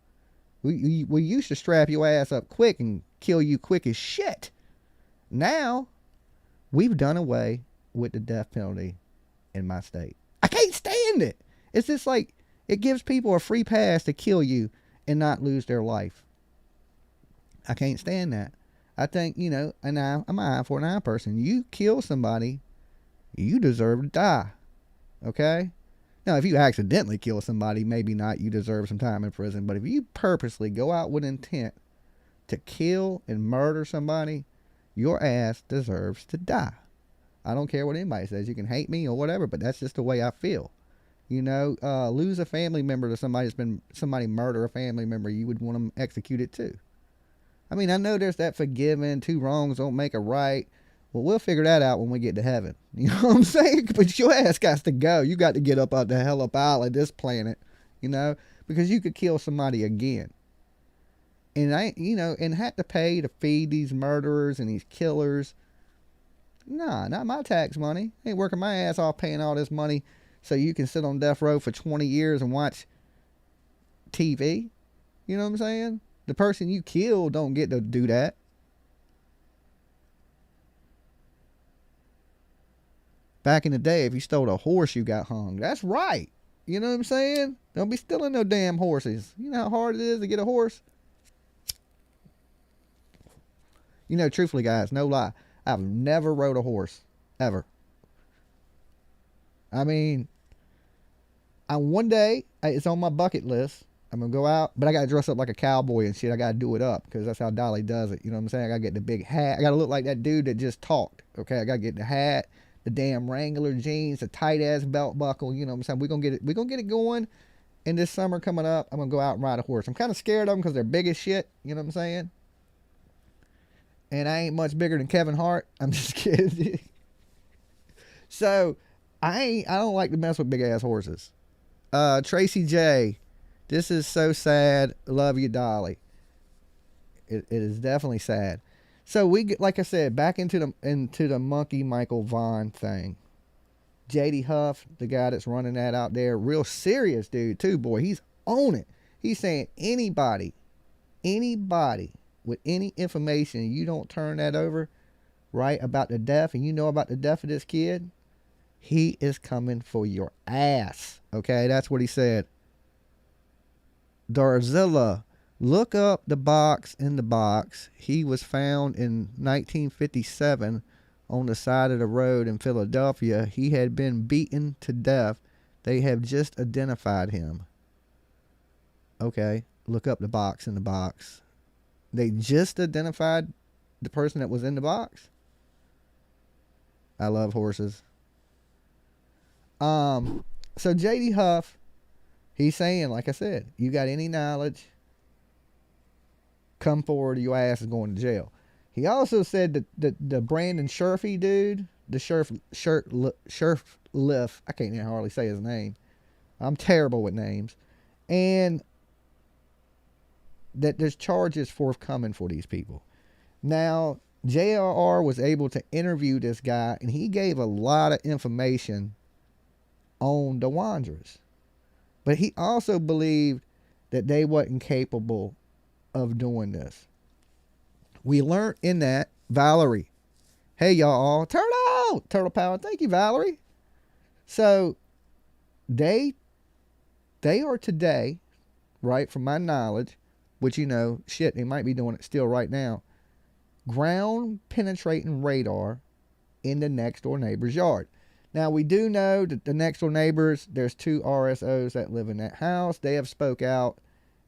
We used to strap your ass up quick and kill you quick as shit. Now, we've done away with the death penalty in my state. I can't stand it. It's just like, it gives people a free pass to kill you and not lose their life. I can't stand that. I think, you know, I'm an eye for an eye person. You kill somebody, you deserve to die. Okay? Now, if you accidentally kill somebody, maybe not, you deserve some time in prison. But if you purposely go out with intent to kill and murder somebody, your ass deserves to die. I don't care what anybody says. You can hate me or whatever, but that's just the way I feel. You know, lose a family member to somebody somebody murder a family member, you would want them executed too. I mean, I know there's that forgiving, 2 wrongs don't make a right. Well, we'll figure that out when we get to heaven. You know what I'm saying? But your ass got to go. You got to get up out the hell up out of this planet, you know, because you could kill somebody again. And and have to pay to feed these murderers and these killers. Nah, not my tax money. I ain't working my ass off paying all this money so you can sit on death row for 20 years and watch TV. You know what I'm saying? The person you kill don't get to do that. Back in the day, if you stole a horse, you got hung. That's right. You know what I'm saying? Don't be stealing no damn horses. You know how hard it is to get a horse? You know, truthfully, guys, no lie, I've never rode a horse. Ever. I mean, one day, it's on my bucket list. I'm going to go out, but I got to dress up like a cowboy and shit. I got to do it up because that's how Dolly does it. You know what I'm saying? I got to get the big hat. I got to look like that dude that just talked. Okay, I got to get the hat, the damn Wrangler jeans, the tight-ass belt buckle. You know what I'm saying? We're going to get it going. And this summer coming up, I'm going to go out and ride a horse. I'm kind of scared of them because they're big as shit. You know what I'm saying? and I ain't much bigger than Kevin Hart. I'm just kidding. So I don't like to mess with big ass horses. Tracy J, this is so sad. Love you, Dolly. It is definitely sad. So we get, like I said, back into the monkey Michael Vaughan thing. JD Huff, the guy that's running that out there, real serious dude too, boy. He's on it. He's saying anybody with any information, you don't turn that over, right, about the death, and you know about the death of this kid, he is coming for your ass. Okay, that's what he said. Darzilla, look up the box in the box. He was found in 1957 on the side of the road in Philadelphia. He had been beaten to death. They have just identified him. Okay, look up the box in the box. They just identified the person that was in the box. I love horses. So JD Huff, he's saying, like I said, you got any knowledge, come forward, your ass is going to jail. He also said that the Brandon Sherfy dude, the Sherfliff, I can't even hardly say his name. I'm terrible with names. And that there's charges forthcoming for these people. Now, JRR was able to interview this guy, and he gave a lot of information on the Wandras. But he also believed that they wasn't capable of doing this. We learned in that, Valerie. Hey, y'all. Turtle Power. Thank you, Valerie. So, they are today, right, from my knowledge, which, you know, shit, they might be doing it still right now, ground penetrating radar in the next door neighbor's yard. Now, we do know that the next door neighbors, there's 2 RSOs that live in that house. They have spoke out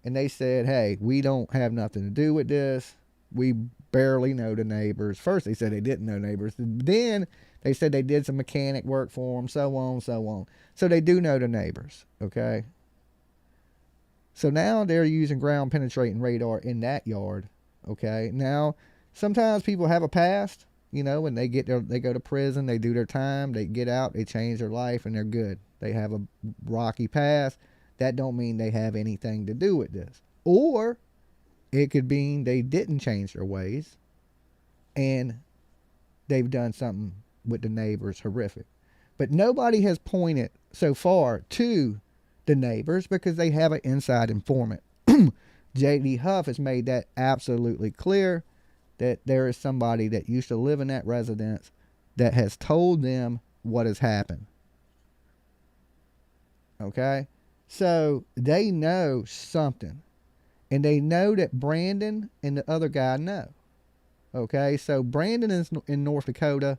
and they said, hey, we don't have nothing to do with this. We barely know the neighbors. First, they said they didn't know neighbors. Then they said they did some mechanic work for them, so on, so on. So they do know the neighbors, okay? So now they're using ground penetrating radar in that yard, okay? Now, sometimes people have a past, you know, when they go to prison, they do their time, they get out, they change their life, and they're good. They have a rocky past. That don't mean they have anything to do with this. Or it could mean they didn't change their ways and they've done something with the neighbors horrific. But nobody has pointed so far to the neighbors because they have an inside informant. JD Huff has made that absolutely clear that there is somebody that used to live in that residence that has told them what has happened. Okay? So they know something. And they know that Brandon and the other guy know. Okay? So Brandon is in North Dakota.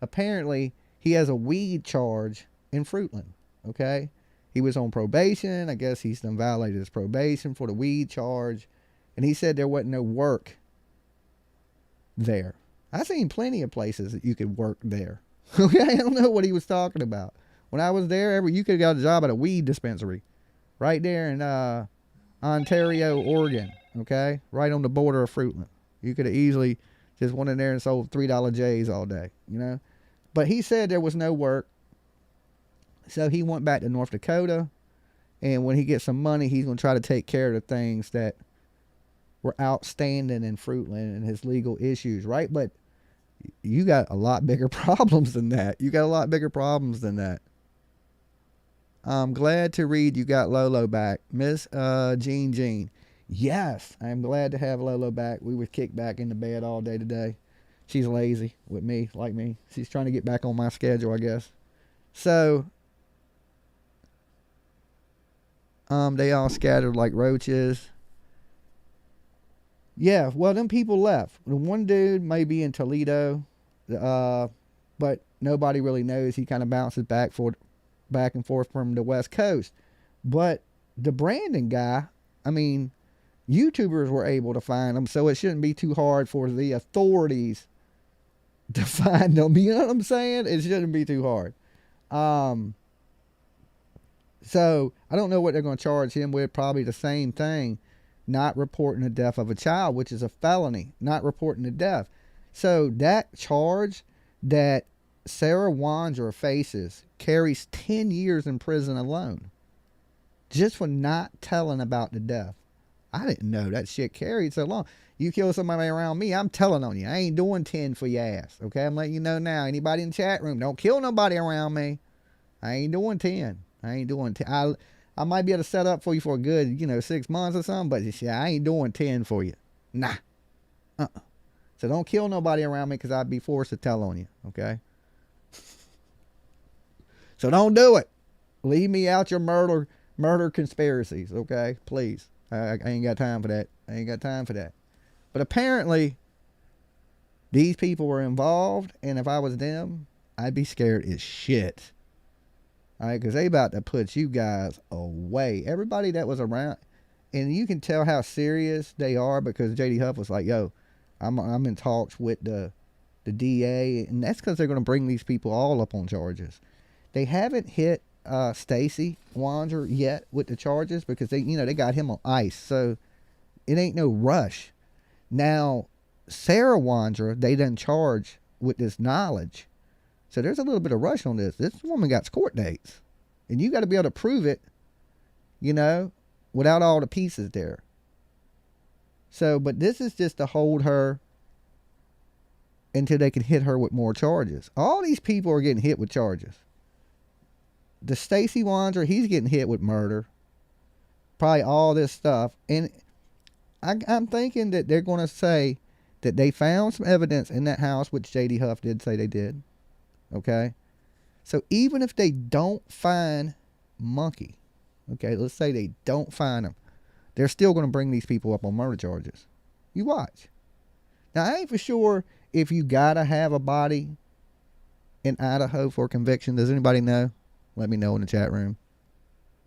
Apparently, he has a weed charge in Fruitland. Okay? He was on probation. I guess he's done violated his probation for the weed charge. And he said there wasn't no work there. I've seen plenty of places that you could work there. Okay? I don't know what he was talking about. When I was there, you could have got a job at a weed dispensary. Right there in Ontario, Oregon. Okay? Right on the border of Fruitland. You could have easily just went in there and sold $3 J's all day. You know? But he said there was no work. So he went back to North Dakota. And when he gets some money, he's going to try to take care of the things that were outstanding in Fruitland and his legal issues, right? But you got a lot bigger problems than that. You got a lot bigger problems than that. I'm glad to read you got Lolo back. Miss Jean. Yes, I'm glad to have Lolo back. We were kicked back into bed all day today. She's lazy with me, like me. She's trying to get back on my schedule, I guess. So, they all scattered like roaches. Yeah, well, them people left. The one dude may be in Toledo, but nobody really knows. He kind of bounces back and forth from the West Coast. But the Brandon guy, I mean, YouTubers were able to find him, so it shouldn't be too hard for the authorities to find him. You know what I'm saying? It shouldn't be too hard. So I don't know what they're going to charge him with. Probably the same thing. not reporting the death of a child, which is a felony, not reporting the death. So that charge that Sarah Wandra faces carries 10 years in prison alone, just for not telling about the death. I didn't know that shit carried so long. You kill somebody around me, I'm telling on you. I ain't doing 10 for your ass. Okay, I'm letting you know now. Anybody in the chat room, don't kill nobody around me. I ain't doing 10. I ain't doing 10. I might be able to set up for you for a good, 6 months or something, but shit, I ain't doing 10 for you. Nah. So don't kill nobody around me, because I'd be forced to tell on you. Okay. So don't do it. Leave me out your murder conspiracies. Okay, please. I ain't got time for that. I ain't got time for that. But apparently, these people were involved, and if I was them, I'd be scared as shit. All right, because they about to put you guys away. Everybody that was around, and you can tell how serious they are, because J.D. Huff was like, yo, I'm in talks with the DA, and that's because they're going to bring these people all up on charges. They haven't hit Stacy Wandra yet with the charges, because they got him on ice, so it ain't no rush. Now, Sarah Wandra, they done charge with this knowledge, so there's a little bit of rush on this. This woman got court dates, and you got to be able to prove it, without all the pieces there. So, but this is just to hold her until they can hit her with more charges. All these people are getting hit with charges. The Stacy Wandra, he's getting hit with murder. Probably all this stuff. And I'm thinking that they're going to say that they found some evidence in that house, which J.D. Huff did say they did. Okay? So even if they don't find Monkey, okay, let's say they don't find him, they're still going to bring these people up on murder charges. You watch. Now, I ain't for sure if you got to have a body in Idaho for conviction. Does anybody know? Let me know in the chat room.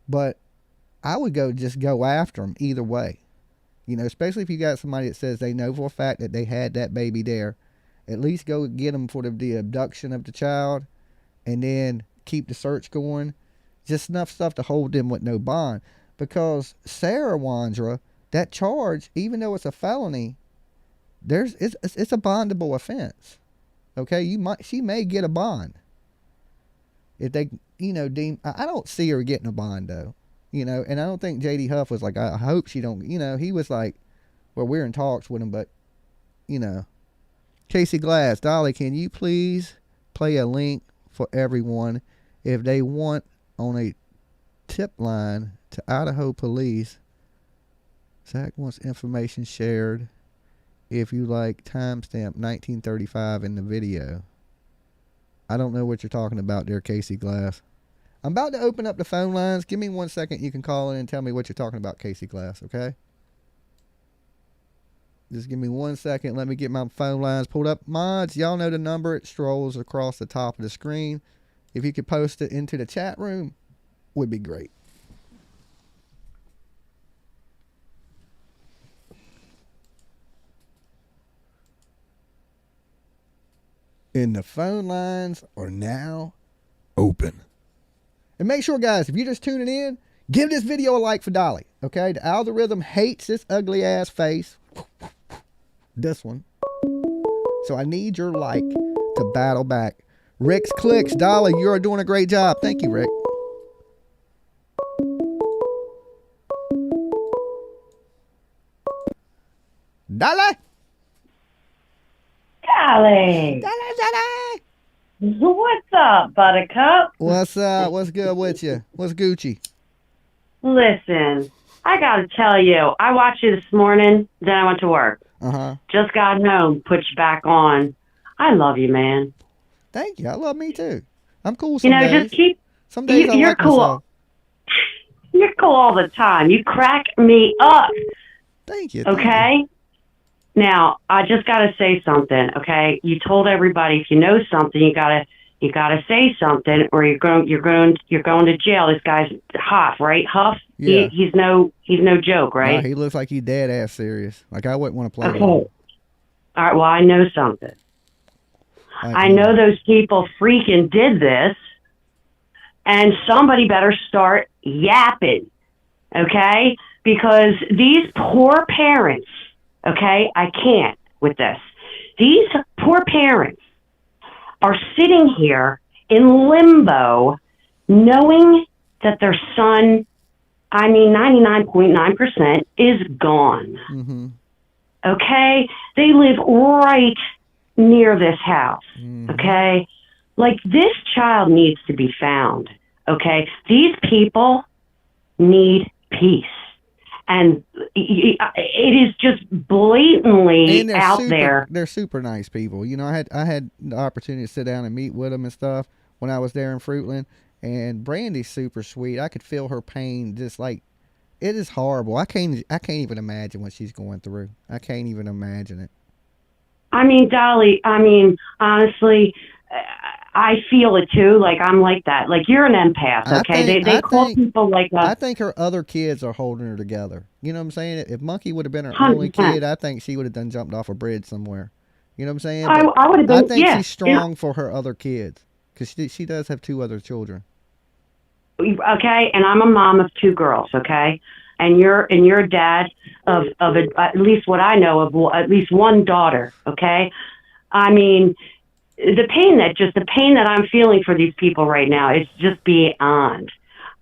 But I would just go after them either way. Especially if you got somebody that says they know for a fact that they had that baby there. At least go get them for the abduction of the child, and then keep the search going. Just enough stuff to hold them with no bond. Because Sarah Wandra, that charge, even though it's a felony, it's a bondable offense. Okay, she may get a bond if they deem. I don't see her getting a bond though, and I don't think J.D. Huff was like, I hope she don't. He was like, well, we're in talks with him, but Casey Glass, Dolly, can you please play a link for everyone if they want on a tip line to Idaho police? Zach wants information shared. If you like, timestamp 1935 in the video. I don't know what you're talking about there, Casey Glass. I'm about to open up the phone lines. Give me 1 second. You can call in and tell me what you're talking about, Casey Glass, okay? Just give me 1 second. Let me get my phone lines pulled up. Mods, y'all know the number. It strolls across the top of the screen. If you could post it into the chat room, would be great. And the phone lines are now open. And make sure, guys, if you're just tuning in, give this video a like for Dolly. Okay? The algorithm hates this ugly ass face. This one. So I need your like to battle back. Rick's Clicks, Dolly, you are doing a great job. Thank you, Rick. Dolly! Dolly! Dolly! What's up, Buttercup? What's up? What's good with you? What's Gucci? Listen, I gotta tell you, I watched you this morning, then I went to work. Just got home, put you back on. I love you, man. Thank you. I love me too. I'm cool some days. Just keep... Some days I you're like cool. myself. You're cool all the time. You crack me up. Thank you. Okay? Now, I just gotta say something, okay? You told everybody if you know something, you gotta say something, or you're going to jail. This guy's Huff, right? Huff. Yeah. He's no joke, right? He looks like he's dead ass serious. Like I wouldn't want to play with Okay. him. All right. Well, I know something. I know those people freaking did this, and somebody better start yapping. Okay? because these poor parents, okay, I can't with this. These poor parents are sitting here in limbo knowing that their son, 99.9% is gone. Mm-hmm. Okay? They live right near this house. Mm-hmm. Okay? Like, this child needs to be found. Okay? These people need peace. And it is just blatantly And out there. they're super nice people. You know, I had the opportunity to sit down and meet with them and stuff when I was there in Fruitland. And Brandy's super sweet. I could feel her pain. Just like, it is horrible. I can't even imagine what she's going through. I can't even imagine it. Dolly, honestly, I feel it too. Like, I'm like that. Like, you're an empath, okay? They call people like that. I think her other kids are holding her together. You know what I'm saying? If Monkey would have been her 100%. only kid, I think she would have done jumped off a bridge somewhere. You know what I'm saying? I would have been. I think yeah, she's strong for her other kids because she does have 2 other children. Okay, and I'm a mom of 2 girls. Okay, and you're a dad of at least what I know of at least 1 daughter. Okay, the pain that I'm feeling for these people right now is just beyond.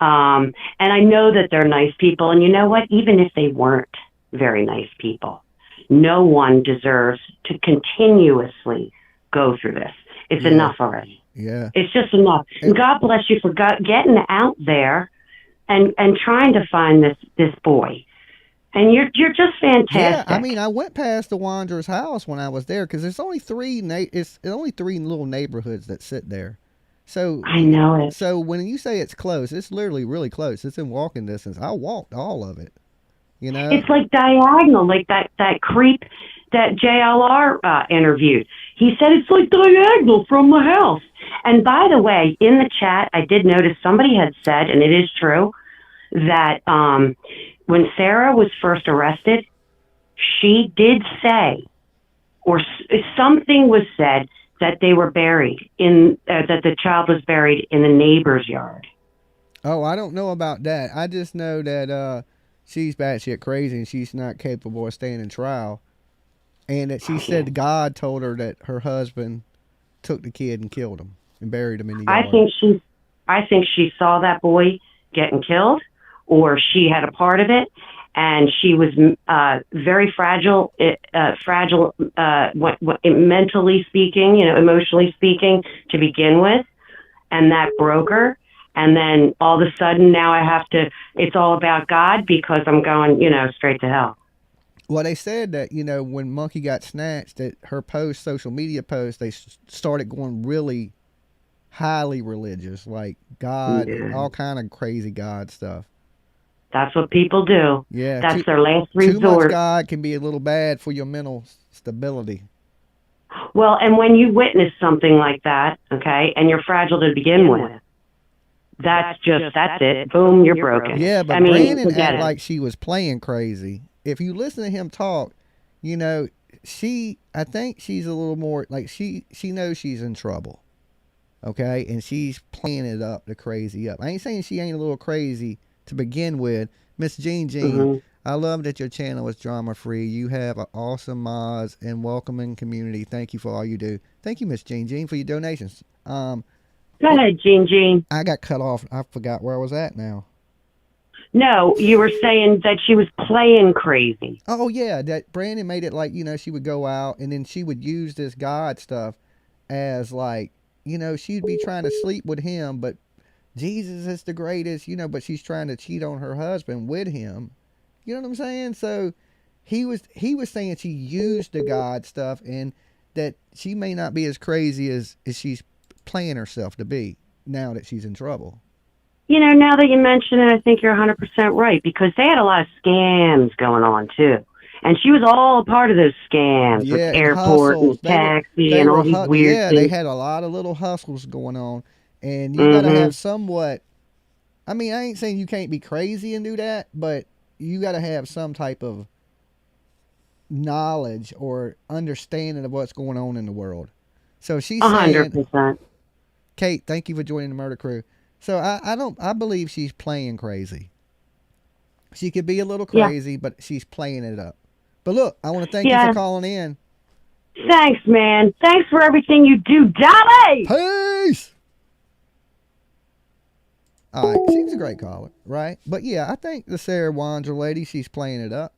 And I know that they're nice people, and you know what? Even if they weren't very nice people, no one deserves to continuously go through this. It's enough already. Yeah. It's just enough. And God bless you for getting out there and trying to find this boy. And you're just fantastic. Yeah, I went past the Wandra's house when I was there because there's only 3 little neighborhoods that sit there. So I know it. So when you say it's close, it's literally really close. It's in walking distance. I walked all of it. You know, it's like diagonal, like that creep that JLR interviewed. He said it's like diagonal from the house. And by the way, in the chat, I did notice somebody had said, and it is true, that when Sarah was first arrested, she did say, or something was said, that they were buried that the child was buried in the neighbor's yard. Oh, I don't know about that. I just know that she's batshit crazy and she's not capable of standing trial. And that she said God told her that her husband took the kid and killed him and buried him in the yard. I think she saw that boy getting killed, or she had a part of it, and she was very fragile, mentally speaking, emotionally speaking, to begin with, and that broke her. And then all of a sudden, now it's all about God because I'm going, straight to hell. Well, they said that, when Monkey got snatched, that her social media posts, they started going really highly religious, like God, all kind of crazy God stuff. That's what people do. Yeah. That's their last resort. Too much God can be a little bad for your mental stability. Well, and when you witness something like that, okay, and you're fragile to begin with, that's it. Boom, you're broken. Yeah, but Brandon acted like she was playing crazy. If you listen to him talk, I think she's a little more like she knows she's in trouble. Okay, and she's playing it up, the crazy up. I ain't saying she ain't a little crazy to begin with. Miss Jean, Mm-hmm. I love that your channel is drama free. You have an awesome Moz and welcoming community. Thank you for all you do. Thank you, Miss Jean, for your donations. Go ahead, Jean. I got cut off. I forgot where I was at now. No, you were saying that she was playing crazy. Oh yeah, that Brandon made it like, she'd would go out and then she would use this God stuff as like, she'd be trying to sleep with him, but Jesus is the greatest, but she's trying to cheat on her husband with him. You know what I'm saying? So he was saying she used the God stuff and that she may not be as crazy as she's playing herself to be now that she's in trouble. Now that you mention it, I think you're 100% right, because they had a lot of scams going on too. And she was all a part of those scams with airport and taxi and all these weird things. They had a lot of little hustles going on. And you got to have somewhat, I ain't saying you can't be crazy and do that, but you got to have some type of knowledge or understanding of what's going on in the world. So she's 100%. Kate, thank you for joining the murder crew. So I believe she's playing crazy. She could be a little Yeah. crazy, but she's playing it up. But look, I want to thank you Yeah. for calling in. Thanks, man. Thanks for everything you do, Dolly. Peace. All right, she was a great caller, right? But yeah, I think the Sarah Wandra lady, she's playing it up.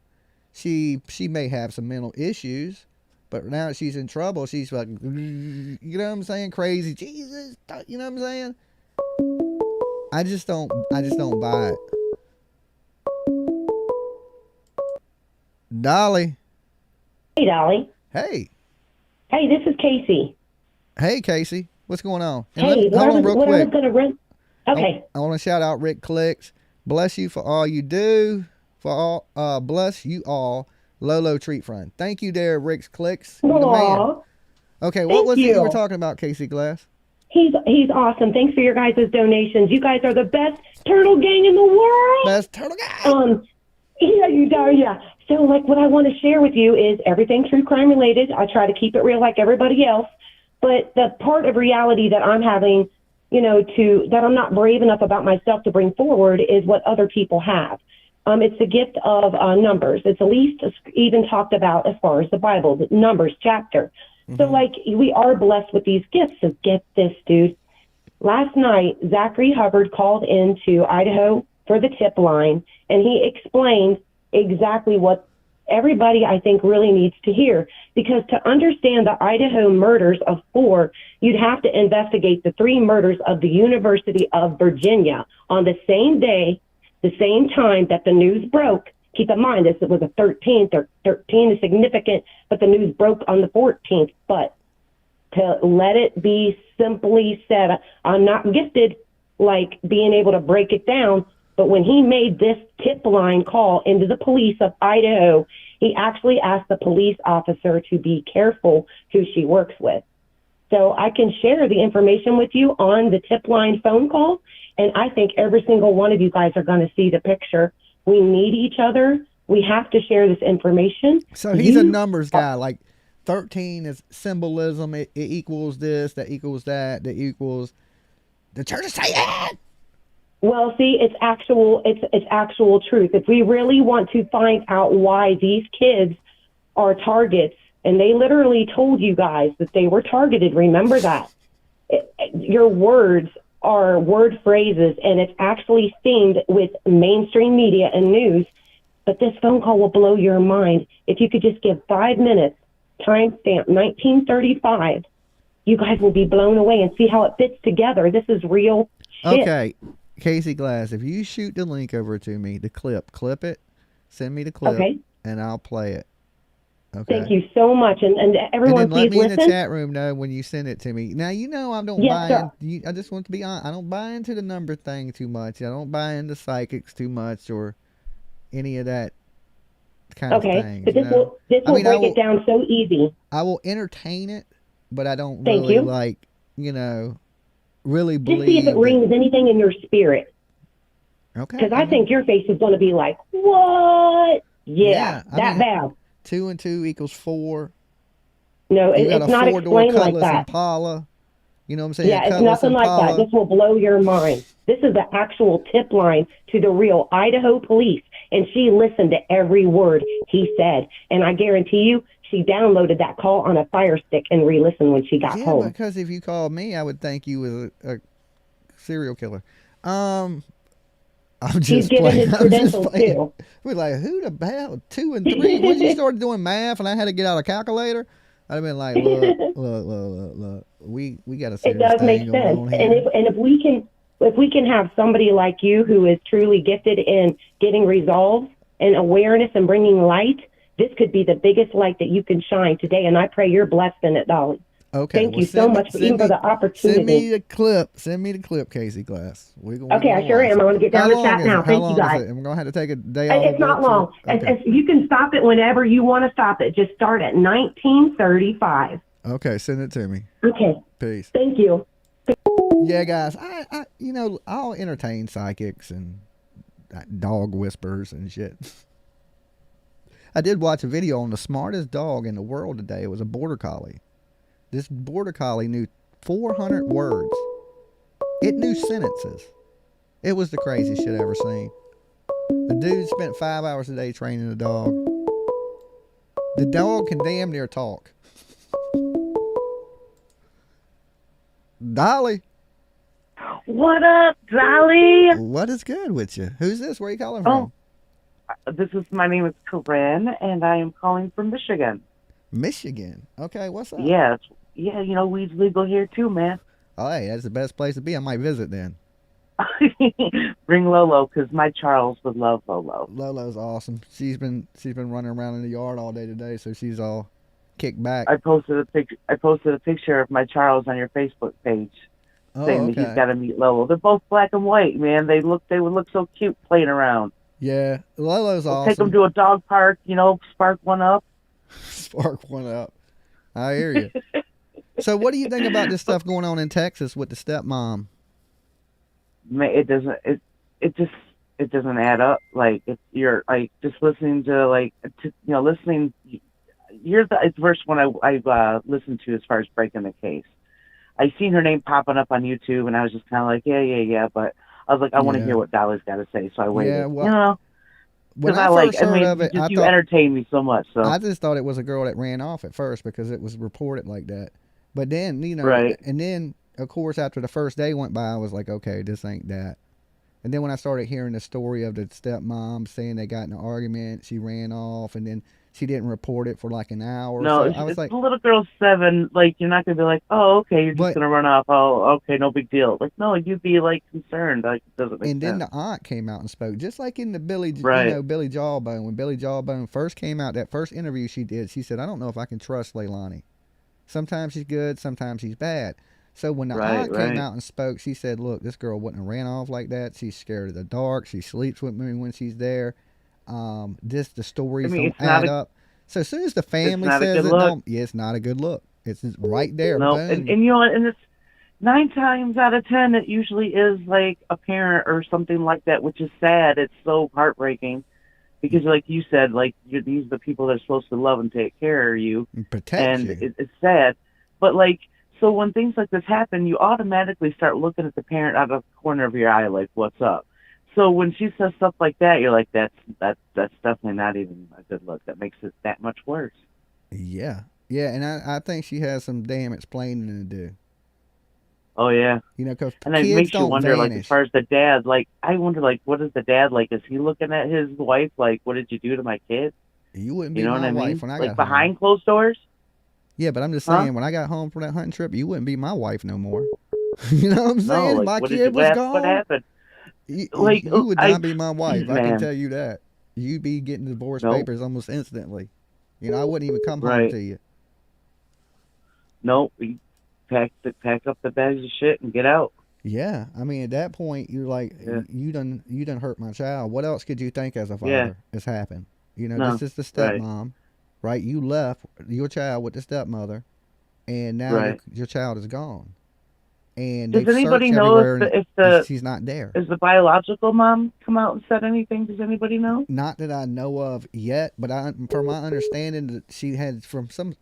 She may have some mental issues, but now that she's in trouble, she's like, you know what I'm saying? Crazy, Jesus, you know what I'm saying? I just don't buy it. Dolly. Hey, Dolly. Hey. Hey, this is Casey. Hey, Casey. What's going on? And Hey, hold on real what I was quick. going to run. Okay. I want to shout out Rick Clicks. Bless you for all you do. For all, bless you all. Lolo Treat Friend. Thank you there, Rick Clicks. You're the man. Aw. Okay, what Thank was it you were you. talking about, Casey Glass? He's awesome. Thanks for your guys' donations. You guys are the best turtle gang in the world. Best turtle gang. Yeah, you are. Yeah. So, like, what I want to share with you is everything true crime related. I try to keep it real like everybody else, but the part of reality that I'm having, that I'm not brave enough about myself to bring forward is what other people have. It's the gift of numbers. It's the least even talked about as far as the Bible, the Numbers chapter. So, like, we are blessed with these gifts. So get this, dude. Last night, Zachary Hubbard called into Idaho for the tip line, and he explained exactly what everybody, I think, really needs to hear. Because to understand the Idaho murders of 4, you'd have to investigate the 3 murders of the University of Virginia on the same day, the same time that the news broke. Keep in mind, this was the 13th. 13 is significant, but the news broke on the 14th. But to let it be simply said, I'm not gifted like being able to break it down, but when he made this tip line call into the police of Idaho, he actually asked the police officer to be careful who she works with. So I can share the information with you on the tip line phone call, and I think every single one of you guys are going to see the picture. We need each other. We have to share this information. So he's a numbers guy. Like 13 is symbolism. It equals this, that equals that equals the church of Satan. Well, see, it's actual truth. If we really want to find out why these kids are targets, and they literally told you guys that they were targeted, remember that. Your words are word phrases, and it's actually themed with mainstream media and news. But this phone call will blow your mind. If you could just give 5 minutes, timestamp 1935, you guys will be blown away and see how it fits together. This is real shit. Okay, Casey Glass, if you shoot the link over to me, the clip it, send me the clip, Okay. and I'll play it. Okay. Thank you so much. And everyone, and then let please me listen. in the chat room know when you send it to me. Now, I don't Yes, buy sir. in. I just want to be honest. I don't buy into the number thing too much. I don't buy into psychics too much or any of that kind of Okay, thing. but this will break it down so easy. I will entertain it, but I don't Thank really you. really Just see believe if it rings anything in your spirit. Okay. Because I think your face is going to be like, what? Yeah, that bad. 2 and 2 equals 4. No, You got it's a not 4-door explained like Cutlass that. Impala. You know what I'm saying? Yeah, it's Cutlass nothing like Impala. that. This will blow your mind. This is the actual tip line to the real Idaho police, and she listened to every word he said. And I guarantee you, she downloaded that call on a Fire Stick and re-listened when she got home. Because if you called me, I would think you was a serial killer. I'm He's just given playing. his credentials too. We're like, who the hell? 2 and 3? When you started doing math and I had to get out a calculator, I'd have been like, look. We got a It serious does make thing going sense. on here. And if we can have somebody like you who is truly gifted in getting resolve and awareness and bringing light, this could be the biggest light that you can shine today. And I pray you're blessed in it, Dolly. Okay. Thank you so much for the opportunity. Send me the clip. Send me the clip, Casey Glass. Okay, I sure am. I'm going to get down to chat now. Thank you, guys. I'm going to have to take a day off. It's not long. Okay. You can stop it whenever you want to stop it. Just start at 1935. Okay, send it to me. Okay. Peace. Thank you. Yeah, guys, I'll entertain psychics and dog whispers and shit. I did watch a video on the smartest dog in the world today. It was a border collie. This border collie knew 400 words. It knew sentences. It was the craziest shit I ever seen. The dude spent 5 hours a day training the dog. The dog can damn near talk. Dolly. What up, Dolly? What is good with you? Who's this? Where are you calling from? My name is Corinne, and I am calling from Michigan. Michigan. Okay, what's up? Yeah, weed's legal here too, man. Oh, hey, that's the best place to be. I might visit then. Bring Lolo, because my Charles would love Lolo. Lolo's awesome. She's been running around in the yard all day today, so she's all kicked back. I posted a picture of my Charles on your Facebook page, saying that he's got to meet Lolo. They're both black and white, man. They would look so cute playing around. Yeah, Lolo's awesome. Take them to a dog park, spark one up. Spark one up. I hear you. So, what do you think about this stuff going on in Texas with the stepmom? Man, it doesn't add up. Like, you're like just listening to listening. It's the first one I listened to as far as breaking the case. I seen her name popping up on YouTube, and I was just kind of like, yeah. But I was like, I want to hear what Dolly's got to say, so I waited. Yeah, well, when I first first heard mean, of it, you entertain me so much. So I just thought it was a girl that ran off at first because it was reported like that. But then, right. And then, of course, after the first day went by, I was like, okay, this ain't that. And then when I started hearing the story of the stepmom saying they got in an argument, she ran off, and then she didn't report it for like an hour. No, so I was like, the little girl's 7. Like, you're not gonna be like, oh, okay, you're just gonna run off. Oh, okay, no big deal. Like, no, you'd be like concerned. Like, it doesn't make sense. And then the aunt came out and spoke, just like in the Billy Jawbone. When Billy Jawbone first came out, that first interview she did, she said, I don't know if I can trust Leilani. Sometimes she's good, sometimes she's bad. So when the aunt came out and spoke, she said, look, this girl wouldn't have ran off like that. She's scared of the dark. She sleeps with me when she's there. The stories don't add up. So as soon as the family says it, it's not a good look. It's just right there. No, and you know what? And it's 9 times out of 10, it usually is like a parent or something like that, which is sad. It's so heartbreaking because, like you said, like these are the people that are supposed to love and take care of you, protect you. It's sad. But like, so when things like this happen, you automatically start looking at the parent out of the corner of your eye, like, what's up? So when she says stuff like that, you're like, that's definitely not even a good look. That makes it that much worse. Yeah, and I think she has some damn explaining to do. Oh yeah, because and it makes you wonder, like, as far as the dad, like, I wonder, like, what is the dad like? Is he looking at his wife like, what did you do to my kid? You wouldn't be my wife when I got home. Behind closed doors. Yeah, but I'm just saying, when I got home from that hunting trip, you wouldn't be my wife no more. You know what I'm saying? No, like, my kid was gone. What happened? You would not be my wife. I can tell you that. You'd be getting divorce papers almost instantly. I wouldn't even come home to you. Nope. You pack up the bags of shit and get out. Yeah, I mean, at that point, you're like, you done hurt my child. What else could you think as a father has happened? This is the stepmom, right? You left your child with the stepmother, and now your child is gone. And does anybody know if she's not there? Has the biological mom come out and said anything? Does anybody know? Not that I know of yet, but from my understanding, that she had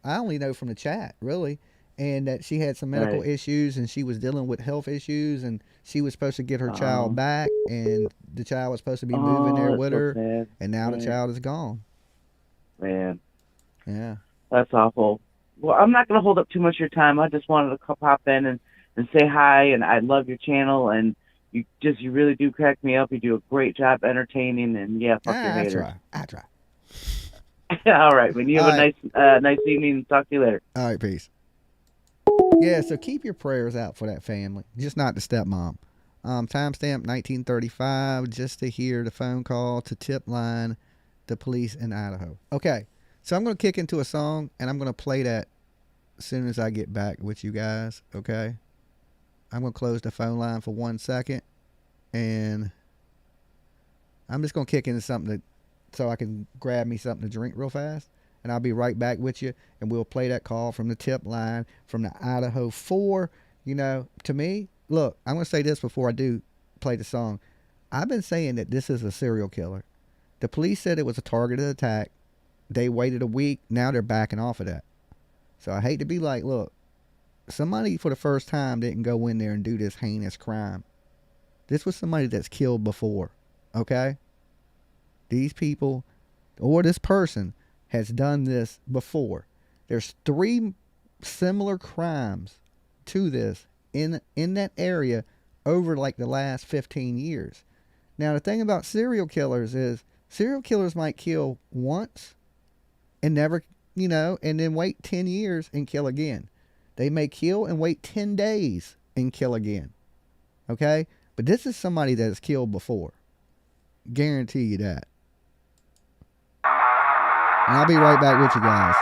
I only know from the chat, really, and that she had some medical issues and she was dealing with health issues, and she was supposed to get her child back, and the child was supposed to be moving there with her, sad. And now the child is gone. Man. Yeah. That's awful. Well, I'm not going to hold up too much of your time. I just wanted to pop in and say hi, and I love your channel, and you really do crack me up. You do a great job entertaining, and fuck your haters. I try. All right, man. You have a nice evening, and talk to you later. All right, peace. Yeah, so keep your prayers out for that family, just not the stepmom. Timestamp 1935, just to hear the phone call to tip line the police in Idaho. Okay, so I'm going to kick into a song, and I'm going to play that as soon as I get back with you guys, okay? I'm going to close the phone line for 1 second, and I'm just going to kick into something so I can grab me something to drink real fast, and I'll be right back with you, and we'll play that call from the tip line from the Idaho 4. To me, look, I'm going to say this before I do play the song. I've been saying that this is a serial killer. The police said it was a targeted attack. They waited a week. Now they're backing off of that. So I hate to be like, look, somebody for the first time didn't go in there and do this heinous crime. This was somebody that's killed before, okay? these people or this person has done this before. There's 3 similar crimes to this in that area over like the last 15 years. Now, the thing about serial killers is serial killers might kill once and never, and then wait 10 years and kill again. They may kill and wait 10 days and kill again. Okay? But this is somebody that has killed before. Guarantee you that. And I'll be right back with you guys.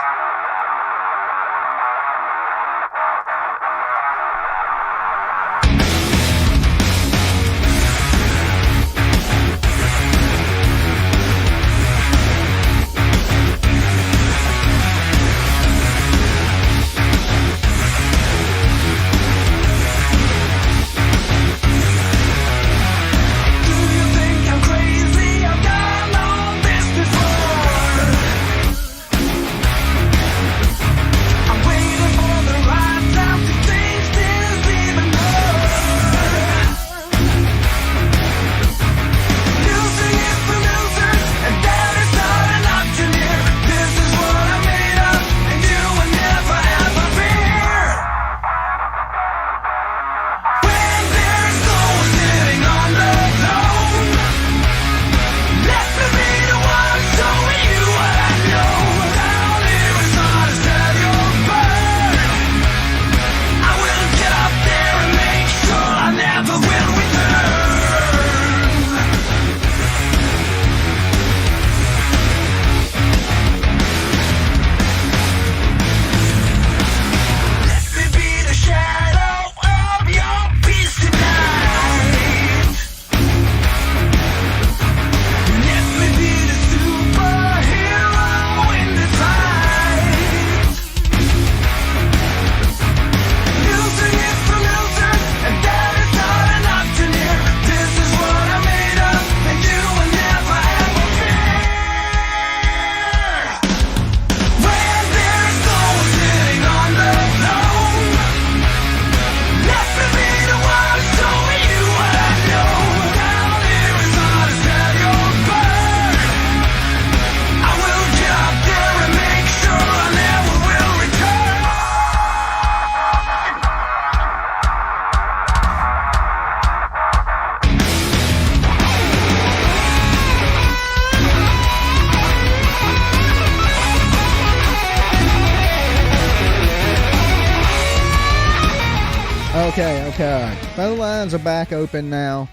Okay. Phone lines are back open now.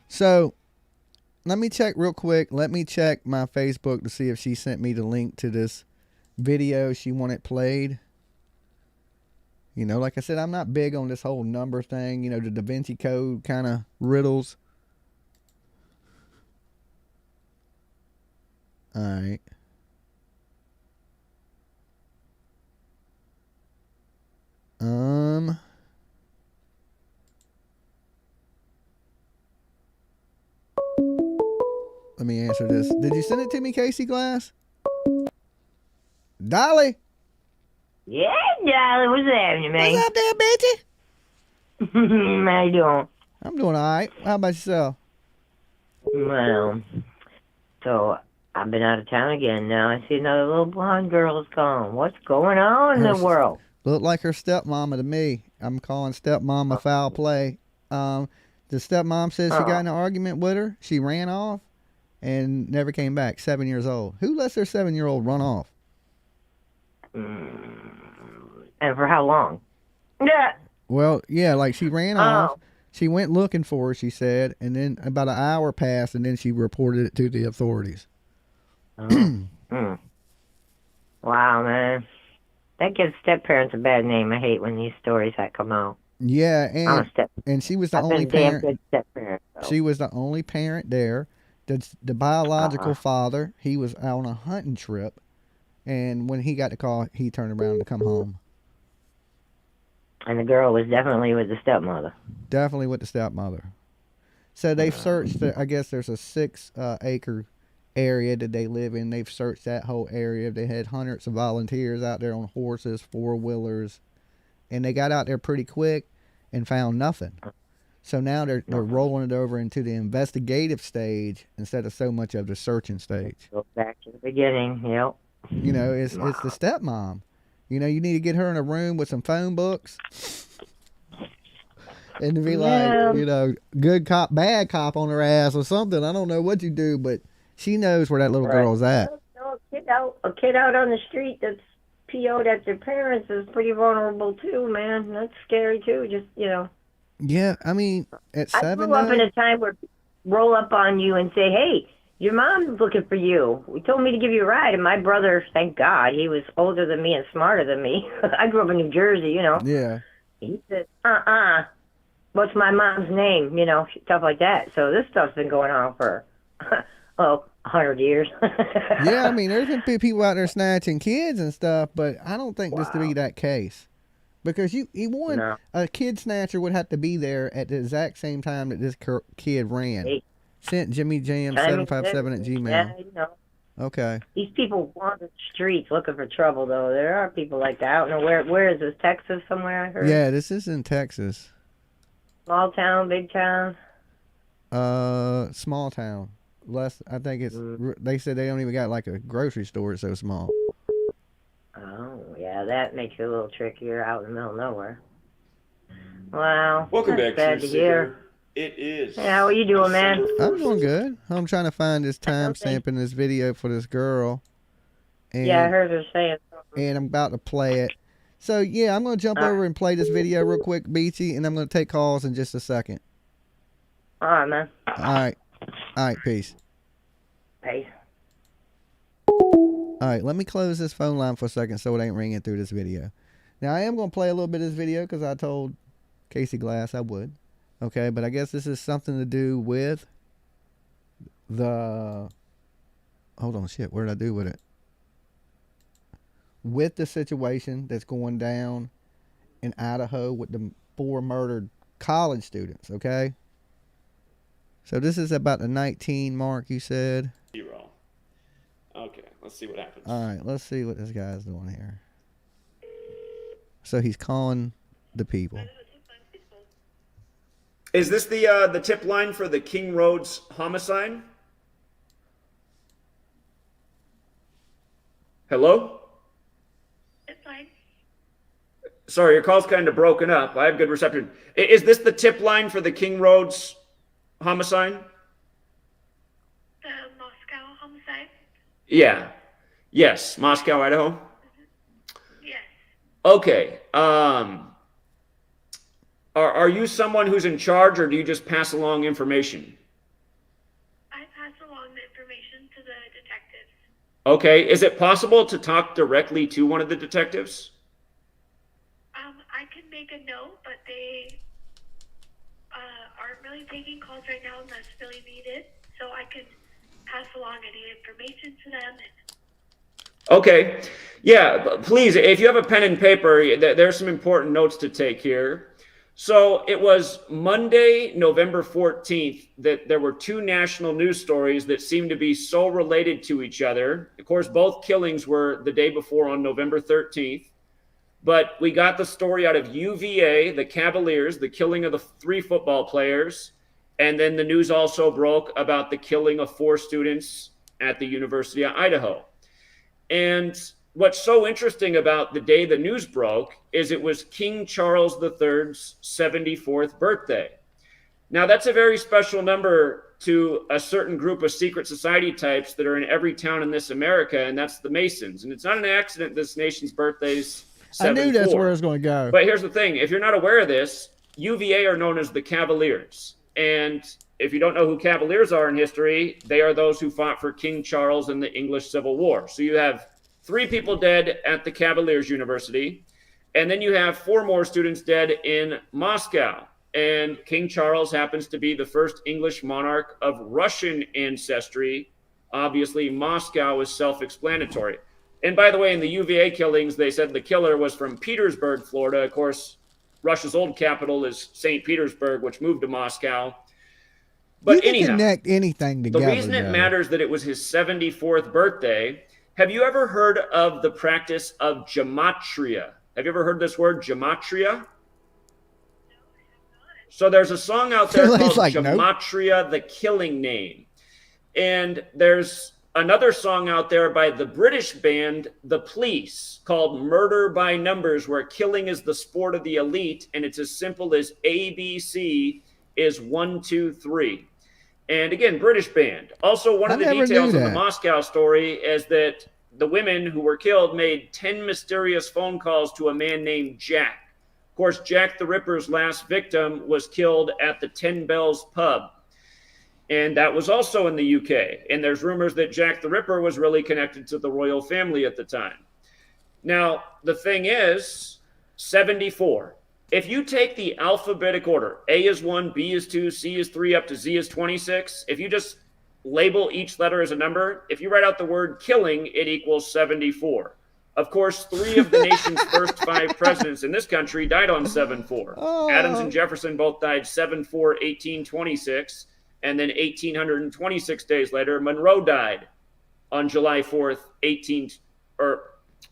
So, let me check real quick. Let me check my Facebook to see if she sent me the link to this video she wanted played. Like I said, I'm not big on this whole number thing. The Da Vinci Code kind of riddles. All right. Let me answer this. Did you send it to me, Casey Glass? Dolly? Yeah, Dolly, what's happening, man? What's up there, bitchy? How you doing? I'm doing all right. How about yourself? Well, so I've been out of town again now. I see another little blonde girl is gone. What's going on in the world? Look like her stepmama to me. I'm calling stepmama foul play. The stepmom says she got in an argument with her. She ran off and never came back. 7 years old. Who lets their 7-year-old run off? And for how long? Yeah. Well, yeah, like she ran off. She went looking for her, she said, and then about an hour passed, and then she reported it to the authorities. Wow, man. That gives step-parents a bad name. I hate when these stories that come out. Yeah, and she was the only parent. Good step-parent, she was the only parent there. The biological father, he was out on a hunting trip, and when he got the call, he turned around to come home. And the girl was definitely with the stepmother. Definitely with the stepmother. So they've searched, I guess there's a 6-acre area that they live in. They've searched that whole area. They had hundreds of volunteers out there on horses, 4-wheelers, and they got out there pretty quick and found nothing. So now they're rolling it over into the investigative stage instead of so much of the searching stage. Go back to the beginning. Yep. You know, it's the stepmom. You know, you need to get her in a room with some phone books and to be like, you know, good cop, bad cop on her ass or something. I don't know what you do, but she knows where that little girl's at. No, a kid out on the street that's PO'd at their parents is pretty vulnerable too, man. That's scary too. Just, you know. Yeah, I mean, at 7. I grew up in a time where people roll up on you and say, "Hey, your mom's looking for you. We told me to give you a ride." And my brother, thank God, he was older than me and smarter than me. I grew up in New Jersey, you know. Yeah. He said, what's my mom's name? You know, stuff like that. So this stuff's been going on for, 100 years. Yeah, I mean, there's been people out there snatching kids and stuff, but I don't think this to be that case. Because a kid snatcher would have to be there at the exact same time that this kid ran. Sent Jimmy Jam 757 at Gmail. Yeah, you know. Okay. These people wander the streets looking for trouble, though. There are people like that. I don't know where is this? Texas somewhere, I heard? Yeah, this is in Texas. Small town, big town? Small town. I think it's, they said they don't even got like a grocery store, it's so small. Oh, yeah, that makes it a little trickier out in the middle of nowhere. Wow. Welcome that's back bad to to hear. It is. Hey, how are you doing, man? I'm doing good. I'm trying to find this timestamp in this video for this girl. And, Yeah, I heard her saying something. And I'm about to play it. So, yeah, I'm going to jump over and play this video real quick, Beachy, and I'm going to take calls in just a second. All right, man. All right. All right, peace. Peace. All right, let me close this phone line for a second so it ain't ringing through this video. Now, I am going to play a little bit of this video because I told Casey Glass I would. Okay, but I guess this is something to do with the... Hold on, shit, what did I do with it? With the situation that's going down in Idaho with the 4 murdered college students, okay? So this is about the 19 mark, you said? 0. Okay, let's see what happens. All right, let's see what this guy's doing here. So he's calling the people. Is this the tip line for the King Roads homicide? Hello? Tip line. Sorry, your call's kind of broken up. I have good reception. Is this the tip line for the King Roads homicide? The Moscow homicide? Yeah. Yes, Moscow, Idaho. Yes. Okay. Are you someone who's in charge, or do you just pass along information? I pass along the information to the detectives. Okay. Is it possible to talk directly to one of the detectives? I can make a note, but they aren't really taking calls right now unless really needed. So I can pass along any information to them. Okay. Yeah, please, if you have a pen and paper, there's some important notes to take here. So it was Monday, November 14th, that there were 2 national news stories that seemed to be so related to each other. Of course, both killings were the day before on November 13th. But we got the story out of UVA, the Cavaliers, the killing of the 3 football players. And then the news also broke about the killing of 4 students at the University of Idaho. And what's so interesting about the day the news broke is it was King Charles III's 74th birthday. Now, that's a very special number to a certain group of secret society types that are in every town in this America, and that's the Masons. And it's not an accident this nation's birthday's 7-4. I knew that's where it was going to go. But here's the thing. If you're not aware of this, UVA are known as the Cavaliers. And if you don't know who Cavaliers are in history, they are those who fought for King Charles in the English Civil War. So you have 3 people dead at the Cavaliers University. And then you have 4 more students dead in Moscow. And King Charles happens to be the first English monarch of Russian ancestry. Obviously, Moscow is self-explanatory. And by the way, in the UVA killings, they said the killer was from Petersburg, Florida. Of course, Russia's old capital is St. Petersburg, which moved to Moscow. But you can anyhow, connect anything together. the reason it matters that it was his 74th birthday, have you ever heard of the practice of Gematria? Have you ever heard this word, Gematria? So there's a song out there He's called like, nope. Gematria, the Killing Name. And there's another song out there by the British band The Police called Murder by Numbers, where killing is the sport of the elite, and it's as simple as ABC is 1, 2, 3. And again, British band. Also, one of the details in the Moscow story is that the women who were killed made 10 mysterious phone calls to a man named Jack. Of course, Jack the Ripper's last victim was killed at the 10 Bells pub. And that was also in the UK. And there's rumors that Jack the Ripper was really connected to the royal family at the time. Now, the thing is, 74. If you take the alphabetic order, A is 1, B is 2, C is 3, up to Z is 26, if you just label each letter as a number, if you write out the word killing, it equals 74. Of course, 3 of the nation's first 5 presidents in this country died on 7-4. Oh. Adams and Jefferson both died 7-4, 1826. And then 1,826 days later, Monroe died on July 4th,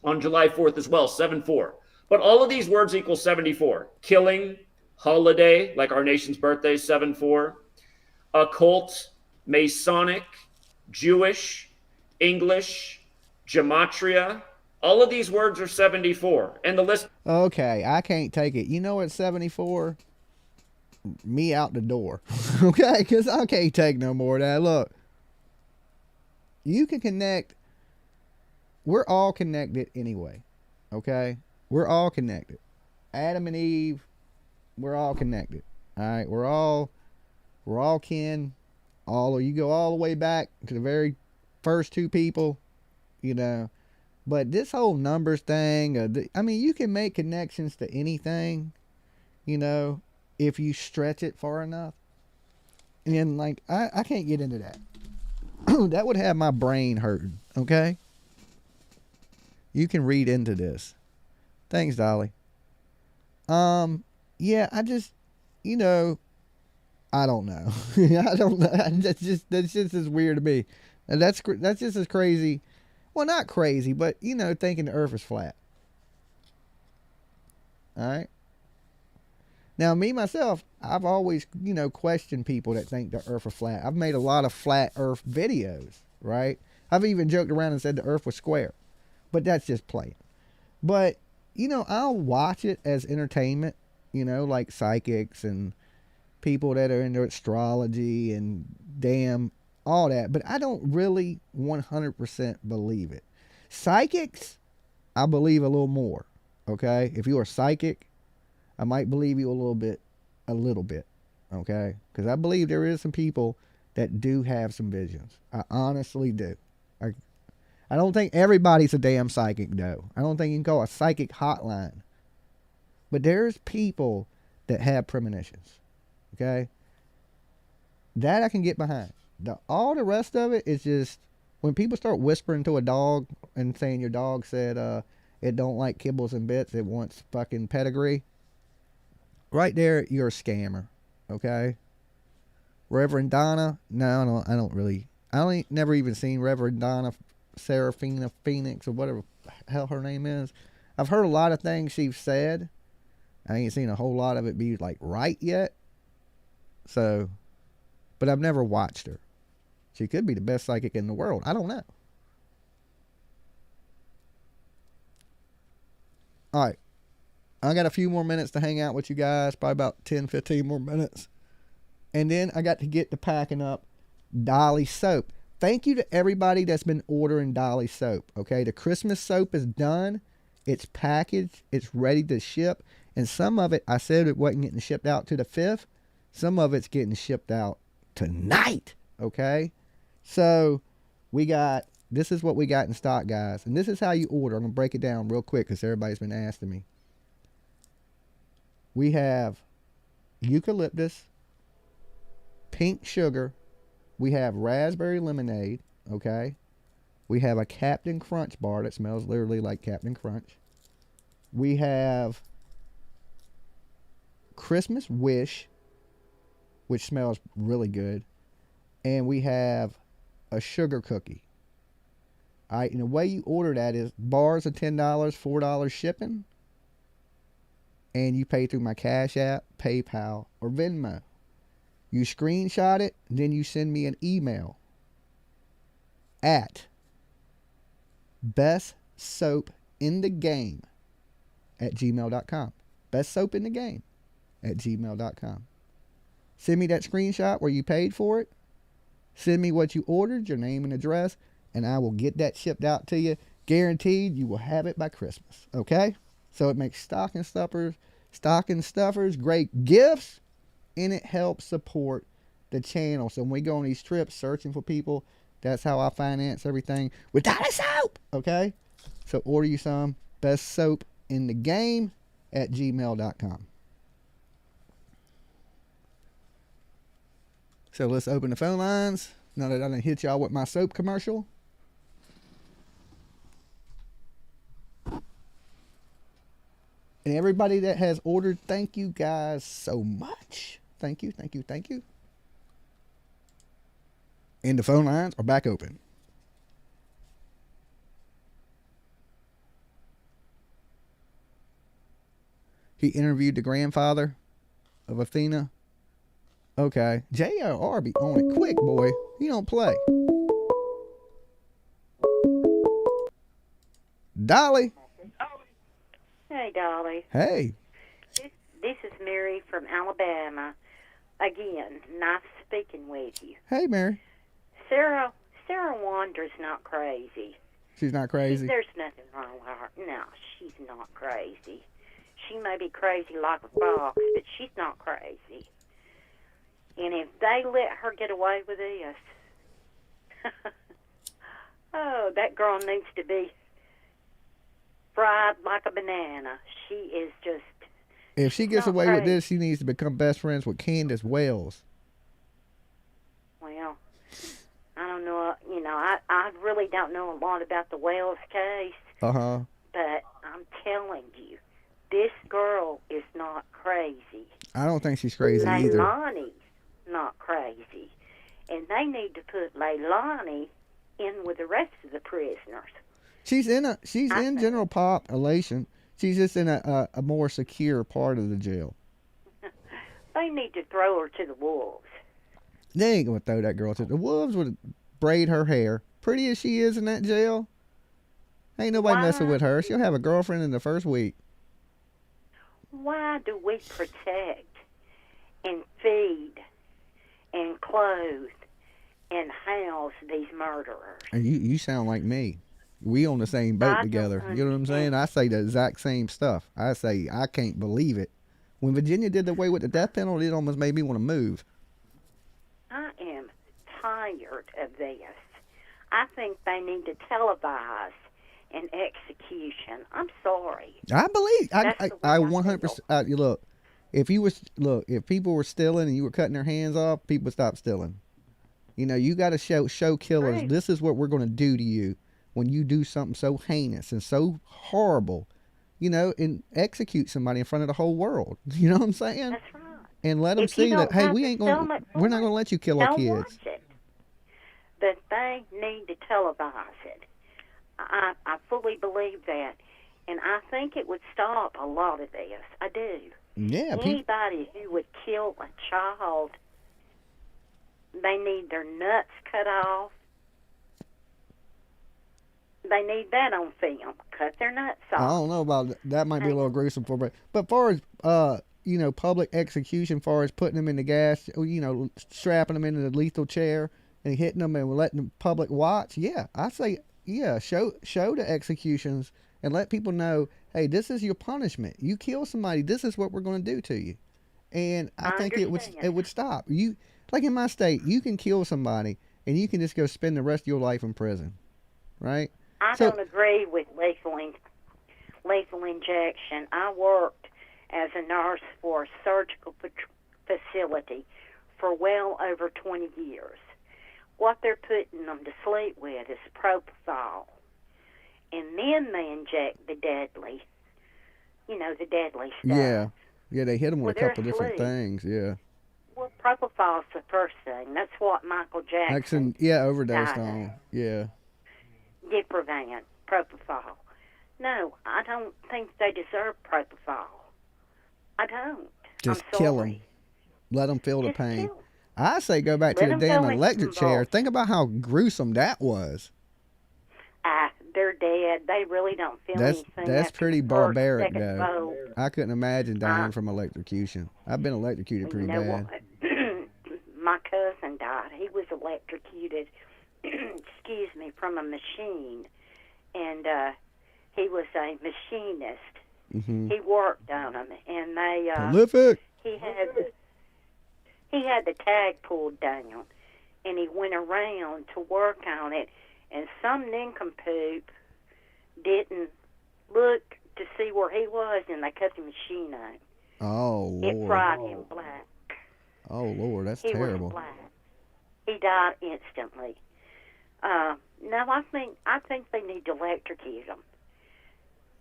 on July 4th as well, 7-4. But all of these words equal 74. Killing, holiday, like our nation's birthday, 7-4. Occult, Masonic, Jewish, English, Gematria. All of these words are 74. And the list. Okay, I can't take it. You know what's 74? Me out the door. Okay, because I can't take no more of that. Look, you can connect. We're all connected anyway. Okay, we're all connected. Adam and Eve, we're all connected. All right, we're all kin. You go all the way back to the very first 2 people, you know. But this whole numbers thing, I mean, you can make connections to anything, you know, if you stretch it far enough. And like, I can't get into that. That would have my brain hurting. Okay. You can read into this. Thanks, Dolly. Yeah, I just, you know, I don't know. I don't know. That's just as weird to me. And that's just as crazy. Well, not crazy, but, you know, thinking the earth is flat. All right. Now, me, myself, I've always, you know, questioned people that think the earth is flat. I've made a lot of flat earth videos, right? I've even joked around and said the earth was square. But that's just playing. But, you know, I'll watch it as entertainment, you know, like psychics and people that are into astrology and all that. But I don't really 100% believe it. Psychics, I believe a little more, okay? If you're a psychic, I might believe you a little bit, okay? Because I believe there is some people that do have some visions. I honestly do. I don't think everybody's a damn psychic, though. I don't think you can call a psychic hotline. But there's people that have premonitions, okay? That I can get behind. All the rest of it is just, when people start whispering to a dog and saying your dog said it don't like kibbles and bits, it wants fucking pedigree. Right there, you're a scammer, okay? Reverend Donna, no, I ain't never even seen Reverend Donna Serafina Phoenix or whatever the hell her name is. I've heard a lot of things she's said. I ain't seen a whole lot of it be like right yet. So, but I've never watched her. She could be the best psychic in the world. I don't know. All right. I got a few more minutes to hang out with you guys, probably about 10, 15 more minutes. And then I got to get to packing up Dolly soap. Thank you to everybody that's been ordering Dolly soap, okay? The Christmas soap is done. It's packaged. It's ready to ship. And some of it, I said it wasn't getting shipped out to the 5th. Some of it's getting shipped out tonight, okay? So this is what we got in stock, guys. And this is how you order. I'm going to break it down real quick because everybody's been asking me. We have eucalyptus, pink sugar. We have raspberry lemonade, okay? We have a Captain Crunch bar that smells literally like Captain Crunch. We have Christmas Wish, which smells really good. And we have a sugar cookie. All right, and the way you order that is bars are $10, $4 shipping. and you pay through my Cash App, PayPal, or Venmo. You screenshot it, then you send me an email at bestsoapinthegame@gmail.com. bestsoapinthegame@gmail.com. Send me that screenshot where you paid for it. Send me what you ordered, your name and address, and I will get that shipped out to you. Guaranteed you will have it by Christmas. Okay? So it makes stocking stuffers great gifts, and it helps support the channel. So when we go on these trips searching for people, that's how I finance everything with Dolly Soap. Okay? So order you some. bestsoapinthegame@gmail.com. So let's open the phone lines. Now that I done hit y'all with my soap commercial. And everybody that has ordered, thank you guys so much. Thank you, thank you, thank you. And the phone lines are back open. He interviewed the grandfather of Athena. Okay. JR be on it quick, boy. He don't play. Dolly. Hey, Dolly. Hey. This is Mary from Alabama. Again, nice speaking with you. Hey, Mary. Sarah Wandra's not crazy. She's not crazy? There's nothing wrong with her. No, she's not crazy. She may be crazy like a fox, but she's not crazy. And if they let her get away with this, oh, that girl needs to be fried like a banana. She is just... If she gets away with this, she needs to become best friends with Candace Wells. Well, I don't know. I really don't know a lot about the Wells case. Uh-huh. But I'm telling you, this girl is not crazy. I don't think she's crazy either. Leilani's not crazy. And they need to put Leilani in with the rest of the prisoners. She's in general population. She's just in a more secure part of the jail. They need to throw her to the wolves. They ain't gonna throw that girl to the wolves. Would braid her hair. Pretty as she is in that jail, ain't nobody messing with her. She'll have a girlfriend in the first week. Why do we protect and feed and clothe and house these murderers? And you sound like me. We on the same boat together. You know what I'm saying? I say the exact same stuff. I say I can't believe it. When Virginia did away with the death penalty, it almost made me want to move. I am tired of this. I think they need to televise an execution. I'm sorry. I believe. I 100%. Look, if people were stealing and you were cutting their hands off, people would stop stealing. You got to show killers. Right. This is what we're going to do to you when you do something so heinous and so horrible. And execute somebody in front of the whole world. You know what I'm saying? That's right. And let them see that, hey, we're not going to let you kill our kids. Watch it. But they need to televise it. I fully believe that. And I think it would stop a lot of this. I do. Yeah. Anybody who would kill a child, they need their nuts cut off. They need that on film. Cut their nuts off. I don't know about that. That might be a little gruesome for me. But far as public execution, far as putting them in the gas, strapping them into the lethal chair and hitting them and letting the public watch. Yeah, I say show the executions and let people know, hey, this is your punishment. You kill somebody, this is what we're going to do to you. And I think it would stop. You, like in my state, you can kill somebody and you can just go spend the rest of your life in prison, right? I don't agree with lethal injection. I worked as a nurse for a surgical facility for well over 20 years. What they're putting them to sleep with is propofol. And then they inject the deadly stuff. Yeah, they hit them with a couple different things, yeah. Well, propofol's the first thing. That's what Michael Jackson overdosed on, yeah. Diprovan, propofol. No, I don't think they deserve propofol. I don't. Just I'm kill sorry. them. Let them feel the Just pain. kill 'em. I say go back to Let the 'em damn go into electric chair. convulsions. Think about how gruesome that was. They're dead. They really don't feel anything. That's after pretty the first, barbaric second though. bolt. I couldn't imagine dying from electrocution. I've been electrocuted You pretty know bad. what? My cousin died. He was electrocuted, excuse me, from a machine. And he was a machinist. Mm-hmm. He worked on them. And they, Prolific. he had the tag pulled down. And he went around to work on it. And some nincompoop didn't look to see where he was, and they cut the machine out. Oh, Lord. It fried him black. Oh, Lord, that's He terrible. was black. He died instantly. No, I think they need to electrocute him.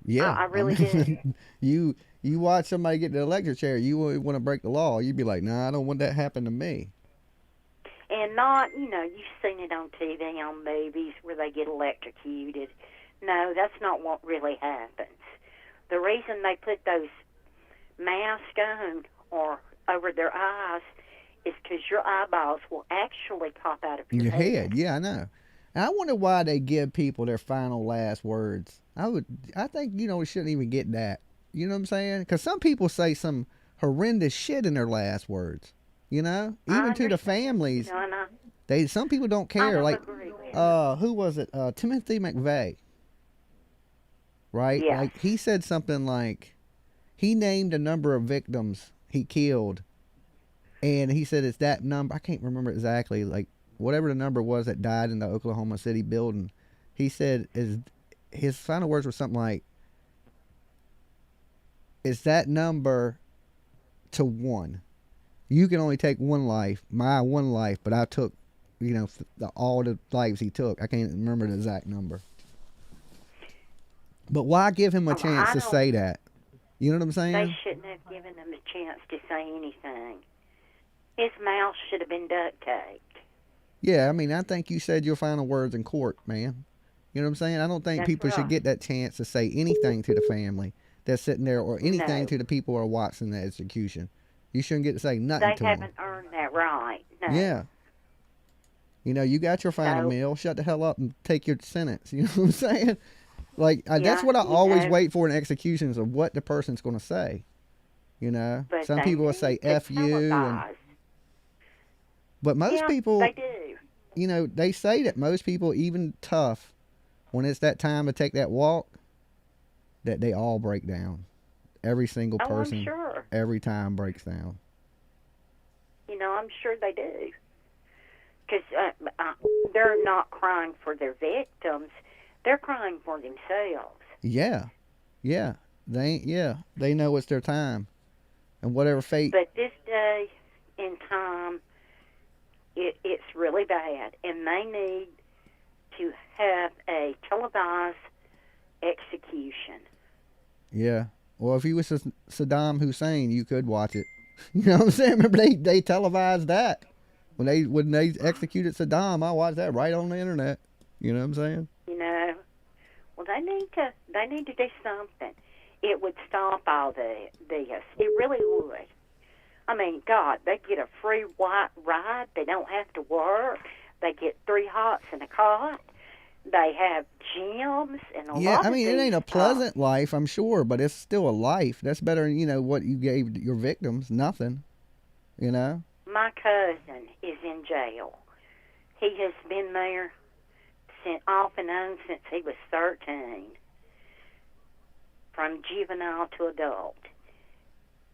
Yeah. I really mean, you watch somebody get the electric chair, you want to break the law. You'd be like, nah, I don't want that to happen to me. And not, you've seen it on TV, on movies where they get electrocuted. No, that's not what really happens. The reason they put those masks on or over their eyes is because your eyeballs will actually pop out of your head. Yeah, I know. And I wonder why they give people their final last words. I think, we shouldn't even get that. You know what I'm saying? Because some people say some horrendous shit in their last words. Even to the families. Some people don't care. I like, don't agree with who was it? Timothy McVeigh. Right? Yes. Like, he said something like, he named a number of victims he killed. And he said it's that number. I can't remember exactly. Like, whatever the number was that died in the Oklahoma City building. He said his final words were something like, it's that number to one. You can only take one life, my one life, but I took, all the lives he took. I can't remember the exact number. But why give him a chance to say that? You know what I'm saying? They shouldn't have given him a chance to say anything. His mouth should have been duct taped. Yeah, I mean, I think you said your final words in court, man. You know what I'm saying? I don't think That's people should right. get that chance to say anything to the family that's sitting there or anything No. to the people who are watching the execution. You shouldn't get to say nothing They to them. haven't earned that right. No. Yeah. You got your final meal. Shut the hell up and take your sentence. You know what I'm saying? Like, that's what I always wait for in executions of what the person's going to say. But Some they people will need say to F you. televise. But most people, they do. They say that most people, even tough, when it's that time to take that walk, that they all break down. Every single person, I'm sure. every time breaks down. I'm sure they do. Because they're not crying for their victims. They're crying for themselves. Yeah. They know it's their time. And whatever fate. But this day in time, it's really bad. And they need to have a televised execution. Yeah. Well, if you was Saddam Hussein, you could watch it. You know what I'm saying? Remember they televised that. When they executed Saddam, I watched that right on the internet. You know what I'm saying? Well, they need to do something. It would stop all this. It really would. I mean, God, they get a free white ride. They don't have to work. They get 3 hots and a cot. They have gyms and a lot of it ain't a stuff. pleasant life, I'm sure, but it's still a life. That's better than, what you gave your victims. Nothing. My cousin is in jail. He has been there off and on since he was 13. From juvenile to adult.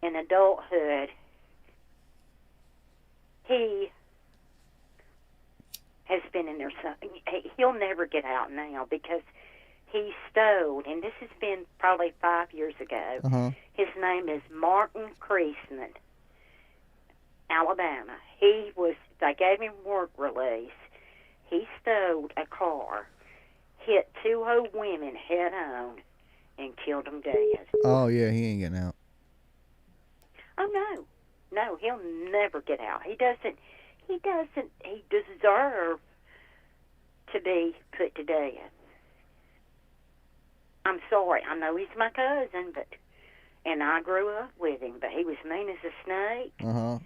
In adulthood, he has been in there. He'll never get out now because he stole, and this has been probably 5 years ago. Uh-huh. His name is Martin Creasman, Alabama. They gave him work release. He stole a car, hit 2 old women head on, and killed them dead. Oh, yeah, he ain't getting out. Oh, no. No, he'll never get out. He deserves to be put to death. I'm sorry. I know he's my cousin, but and I grew up with him, but he was mean as a snake. Uh-huh.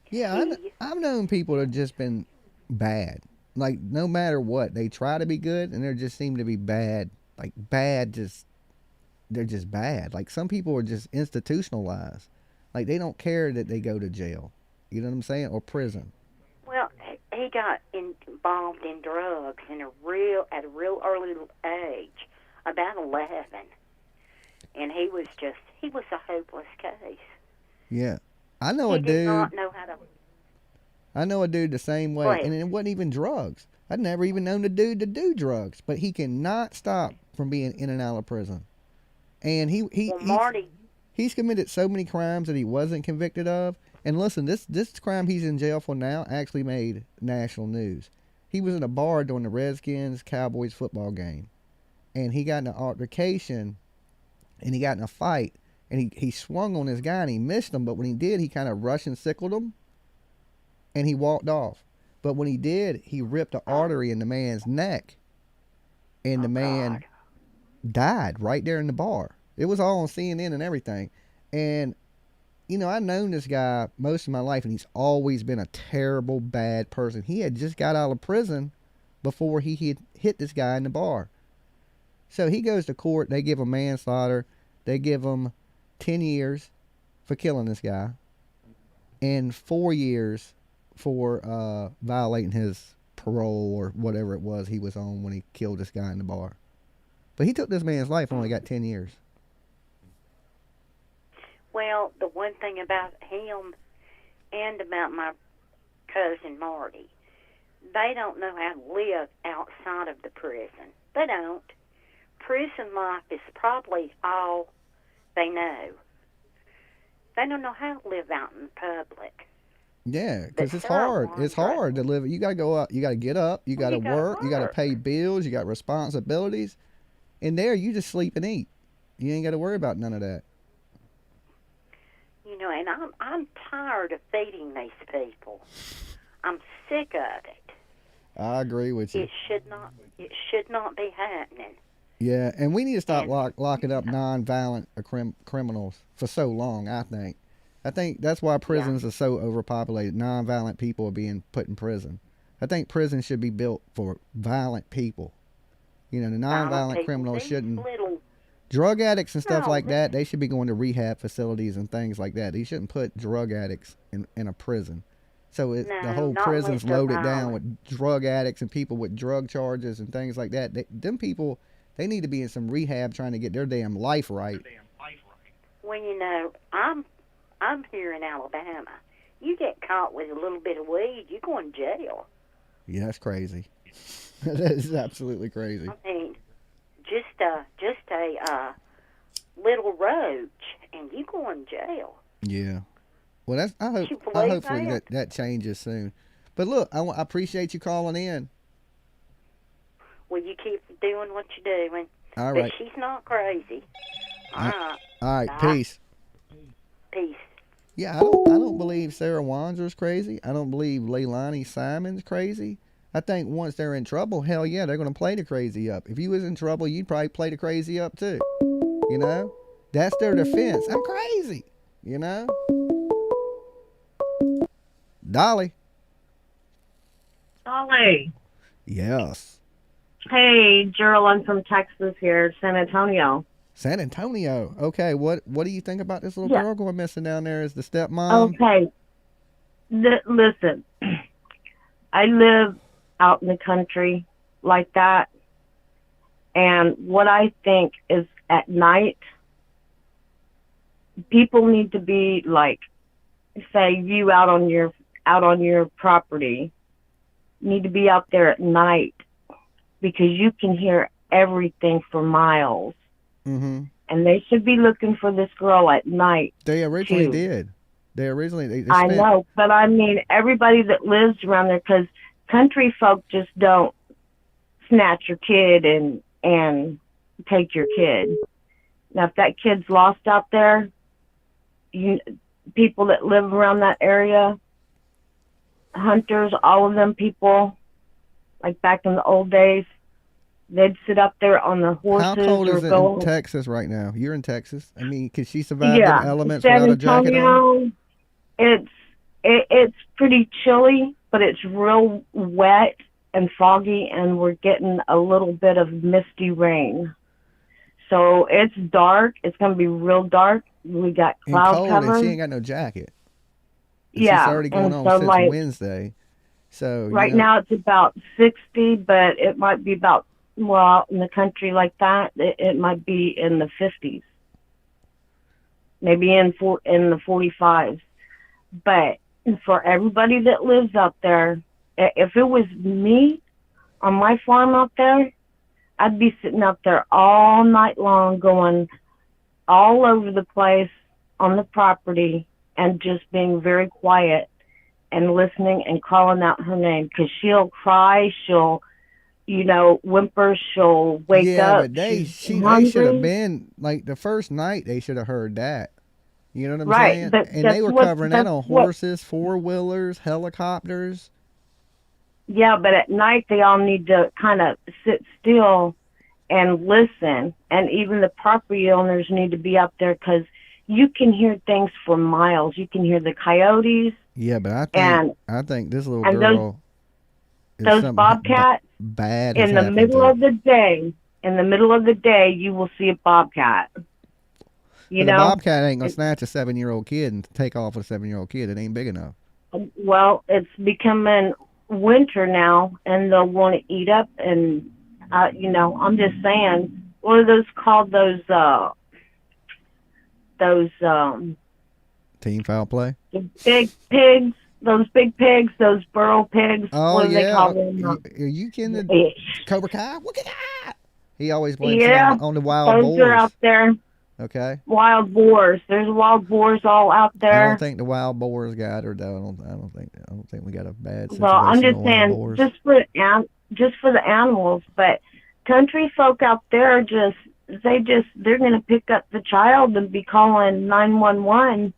Yeah, I've known people that have just been bad. Like, no matter what, they try to be good, and they just seem to be bad. Like, bad, they're just bad. Like, some people are just institutionalized. Like, they don't care that they go to jail. You know what I'm saying? Or prison. Well, he got involved in drugs at a real early age, about 11, and he was a hopeless case. Yeah. I know He a did dude. not know how to. I know a dude the same way, Right. and it wasn't even drugs. I'd never even known a dude to do drugs, but he cannot stop from being in and out of prison. And he's committed so many crimes that he wasn't convicted of. And listen, this crime he's in jail for now actually made national news. He was in a bar during the Redskins Cowboys football game, and he got in an altercation, and he got in a fight, and he swung on this guy and he missed him, but when he did, he kind of Russian sickled him, and he walked off. But when he did, he ripped an artery in the man's neck, and the man died right there in the bar. It was all on CNN and everything. And, you know, I've known this guy most of my life, and he's always been a terrible, bad person. He had just got out of prison before he hit this guy in the bar. So he goes to court. They give him manslaughter. They give him 10 years for killing this guy and 4 years for violating his parole or whatever it was he was on when he killed this guy in the bar. But he took this man's life and only got 10 years. Well, the one thing about him and about my cousin Marty, they don't know how to live outside of the prison. They don't. Prison life is probably all they know. They don't know how to live out in public. Yeah, because it's hard. It's hard to live. You got to go up. You got to get up. You got to work. You got to pay bills. You got responsibilities. And there, you just sleep and eat. You ain't got to worry about none of that. You know, and I'm tired of feeding these people. I'm sick of it. I agree with you. It should not be happening. Yeah, and we need to stop locking up non-violent criminals for so long, I think. I think that's why prisons are so overpopulated. Non-violent people are being put in prison. I think prisons should be built for violent people. You know, the non-violent criminals shouldn't... Drug addicts and stuff like that, they should be going to rehab facilities and things like that. They shouldn't put drug addicts in a prison. So the whole prison's loaded down with drug addicts and people with drug charges and things like that. Them people, they need to be in some rehab trying to get their damn life right. Well, you know, I'm here in Alabama. You get caught with a little bit of weed, you go in jail. Yeah, that's crazy. That is absolutely crazy. I mean, just a little roach, and you go in jail. Yeah. Well, that's hopefully that changes soon. But look, I appreciate you calling in. Well, you keep doing what you're doing. All right. But she's not crazy. All right. All right. Bye. Peace. Peace. Yeah, I don't believe Sarah Wandra's crazy. I don't believe Leilani Simon's crazy. I think once they're in trouble, hell yeah, they're going to play the crazy up. If you was in trouble, you'd probably play the crazy up too. You know? That's their defense. I'm crazy. You know? Dolly. Dolly. Yes. Hey, Gerald, I'm from Texas here, San Antonio. San Antonio. Okay, what do you think about this little girl going missing down there as the stepmom? Okay. Listen, I live out in the country like that, and what I think is at night, people need to be like, say you out on your property, need to be out there at night because you can hear everything for miles. Mm-hmm. And they should be looking for this girl at night. They originally too. did. They originally. I know, but I mean, everybody that lives around there, because country folk just don't snatch your kid and take your kid. Now, if that kid's lost out there, people that live around that area, hunters, all of them people, like back in the old days, They'd sit up there on the horses How cold or is it go. in Texas right now? You're in Texas. I mean, could she survive them Yeah, elements San without a jacket on? Antonio. It's pretty chilly, but it's real wet and foggy, and we're getting a little bit of misty rain. So it's dark. It's gonna be real dark. We got And cloud cold, cover. and she ain't got no jacket. And she's Yeah, already going and on so since like Wednesday. So right now it's about 60, but it might be about, well, in the country like that, it might be in the 50s, maybe in the 45s. But for everybody that lives out there, if it was me on my farm out there, I'd be sitting out there all night long going all over the place on the property and just being very quiet and listening and calling out her name, because she'll cry, she'll, whimper, she'll wake yeah, up. but they should hungry. have been like the first night. They should have heard that. You know what I'm Right, saying? but And they were covering that on what- horses, 4-wheelers, helicopters. Yeah, but at night they all need to kind of sit still and listen. And even the property owners need to be out there, because you can hear things for miles. You can hear the coyotes. Yeah, but I think this little and girl. Those bobcats. Bad In the middle of the day, you will see a bobcat. The bobcat ain't gonna snatch a 7-year-old kid and take off with a 7-year-old kid. It ain't big enough. Well, it's becoming winter now, and they'll want to eat up. And I'm just saying, what are those called? Those Team foul play. the big pigs. Those big pigs. Those burrow pigs. Oh what do yeah. they call them? Are you kidding? The Cobra Kai? Look at that. He always blames it on the wild those boars. are out there. Okay. Wild boars. There's wild boars all out there. I don't think the wild boars got her though. I don't think we got a bad situation. Well, I'm just with wild saying, boars. just for the animals. But country folk out there are they're gonna pick up the child and be calling 911.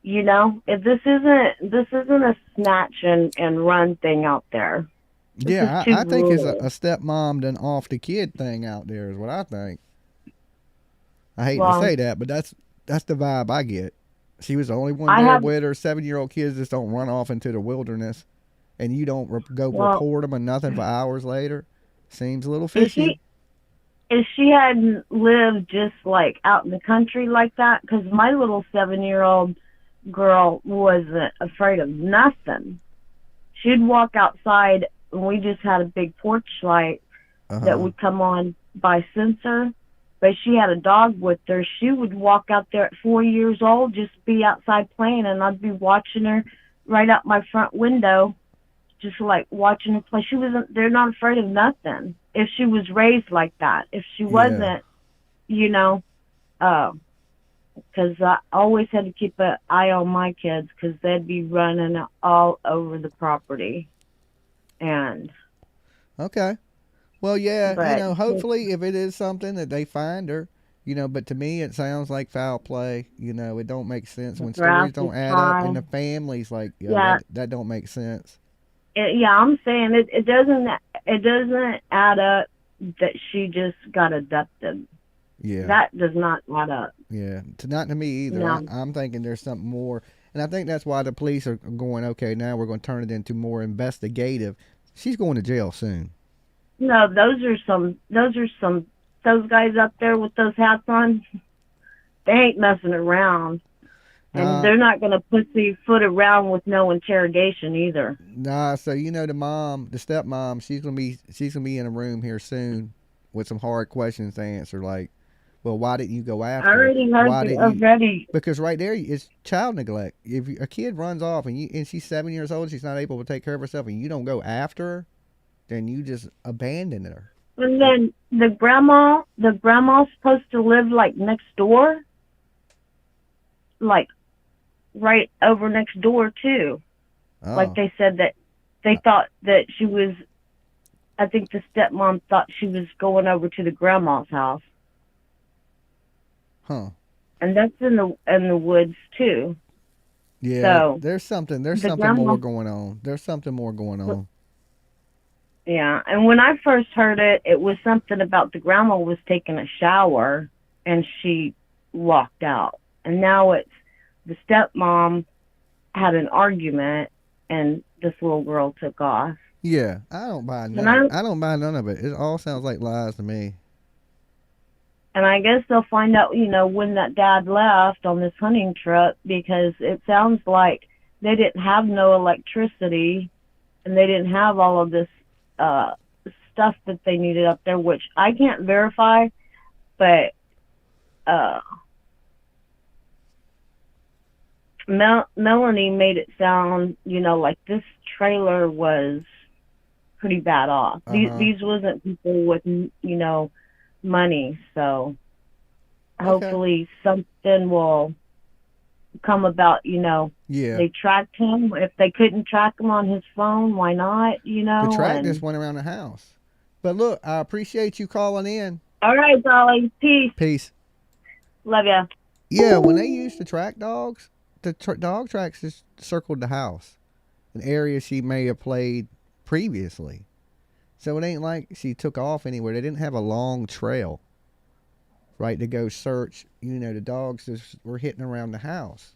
If this isn't a snatch and run thing out there. Yeah, I think it's a stepmom done off the kid thing out there is what I think. I hate to say that, but that's the vibe I get. She was the only one there with her. 7-year-old kids just don't run off into the wilderness, and you don't go report them and nothing for hours later. Seems a little fishy. If she hadn't lived just like out in the country like that, because my little 7-year-old girl wasn't afraid of nothing. She'd walk outside, and we just had a big porch light that would come on by sensor. But she had a dog with her. She would walk out there at 4 years old, just be outside playing, and I'd be watching her right out my front window, just like watching her play. They're not afraid of nothing. If she was raised like that. If she wasn't, because I always had to keep an eye on my kids, because they'd be running all over the property. And okay, well, yeah, but, hopefully if it is something that they find her, but to me it sounds like foul play. It don't make sense when stories don't add up, and the families that don't make sense. I'm saying it doesn't add up that she just got abducted. Yeah, that does not add up. Yeah, not to me either. No. I'm thinking there's something more, and I think that's why the police are going, okay, now we're going to turn it into more investigative. She's going to jail soon. No, those guys up there with those hats on, they ain't messing around. And they're not going to pussyfoot around with no interrogation either. Nah, so the stepmom, she's gonna be in a room here soon with some hard questions to answer, like, well, why didn't you go after? I already heard already. Because right there is child neglect. If a kid runs off and she's 7 years old, she's not able to take care of herself, and you don't go after her, then you just abandon her. And then the grandma's supposed to live like next door, like right over next door too. Oh. Like they said that they thought that she was. I think the stepmom thought she was going over to the grandma's house. Huh. And that's in the woods too. Yeah. So there's something more going on. There's something more going on. Yeah, and when I first heard it, it was something about the grandma was taking a shower and she walked out. And now it's the stepmom had an argument and this little girl took off. Yeah, I don't buy And none. I don't buy none of it. It all sounds like lies to me. And I guess they'll find out, when that dad left on this hunting trip, because it sounds like they didn't have no electricity and they didn't have all of this stuff that they needed up there, which I can't verify, but Melanie made it sound, like this trailer was pretty bad off. These wasn't people with, money, so hopefully something will come about, Yeah. They tracked him. If they couldn't track him on his phone, why not, The track just went around the house. But look, I appreciate you calling in. All right, Dolly. Peace. Peace. Love ya. Yeah, when they used to track dogs, the dog tracks just circled the house, an area she may have played previously. So it ain't like she took off anywhere. They didn't have a long trail, right, to go search. The dogs just were hitting around the house.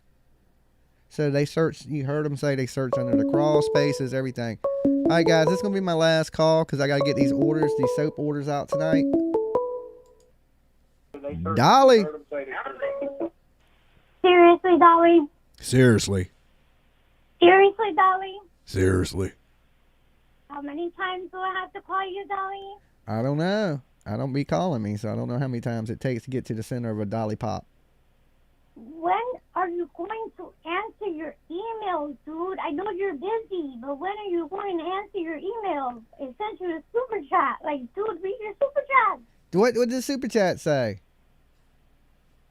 So they searched, you heard them say they searched under the crawl spaces, everything. All right, guys, this is going to be my last call because I got to get these soap orders out tonight. Dolly. Seriously, Dolly? Seriously. Seriously, Dolly? Seriously. How many times do I have to call you, Dolly? I don't know. I don't be calling me, so I don't know how many times it takes to get to the center of a Dolly Pop. When are you going to answer your emails, dude? I know you're busy, but when are you going to answer your emails? It sent you a super chat. Like, dude, read your super chat. What did the super chat say?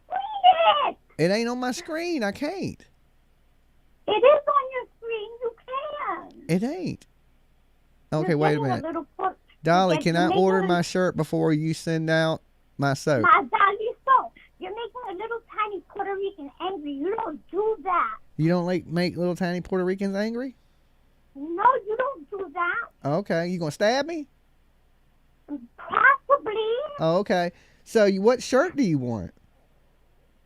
Read it! It ain't on my screen. I can't. It is on your screen. You can. It ain't. Okay, You're wait a getting minute. little Dolly, can I you're order making my shirt before you send out my soap? My Dolly soap. You're making a little tiny Puerto Rican angry. You don't do that. You don't make little tiny Puerto Ricans angry? No, you don't do that. Okay, you gonna stab me? Possibly. Oh, okay. So what shirt do you want?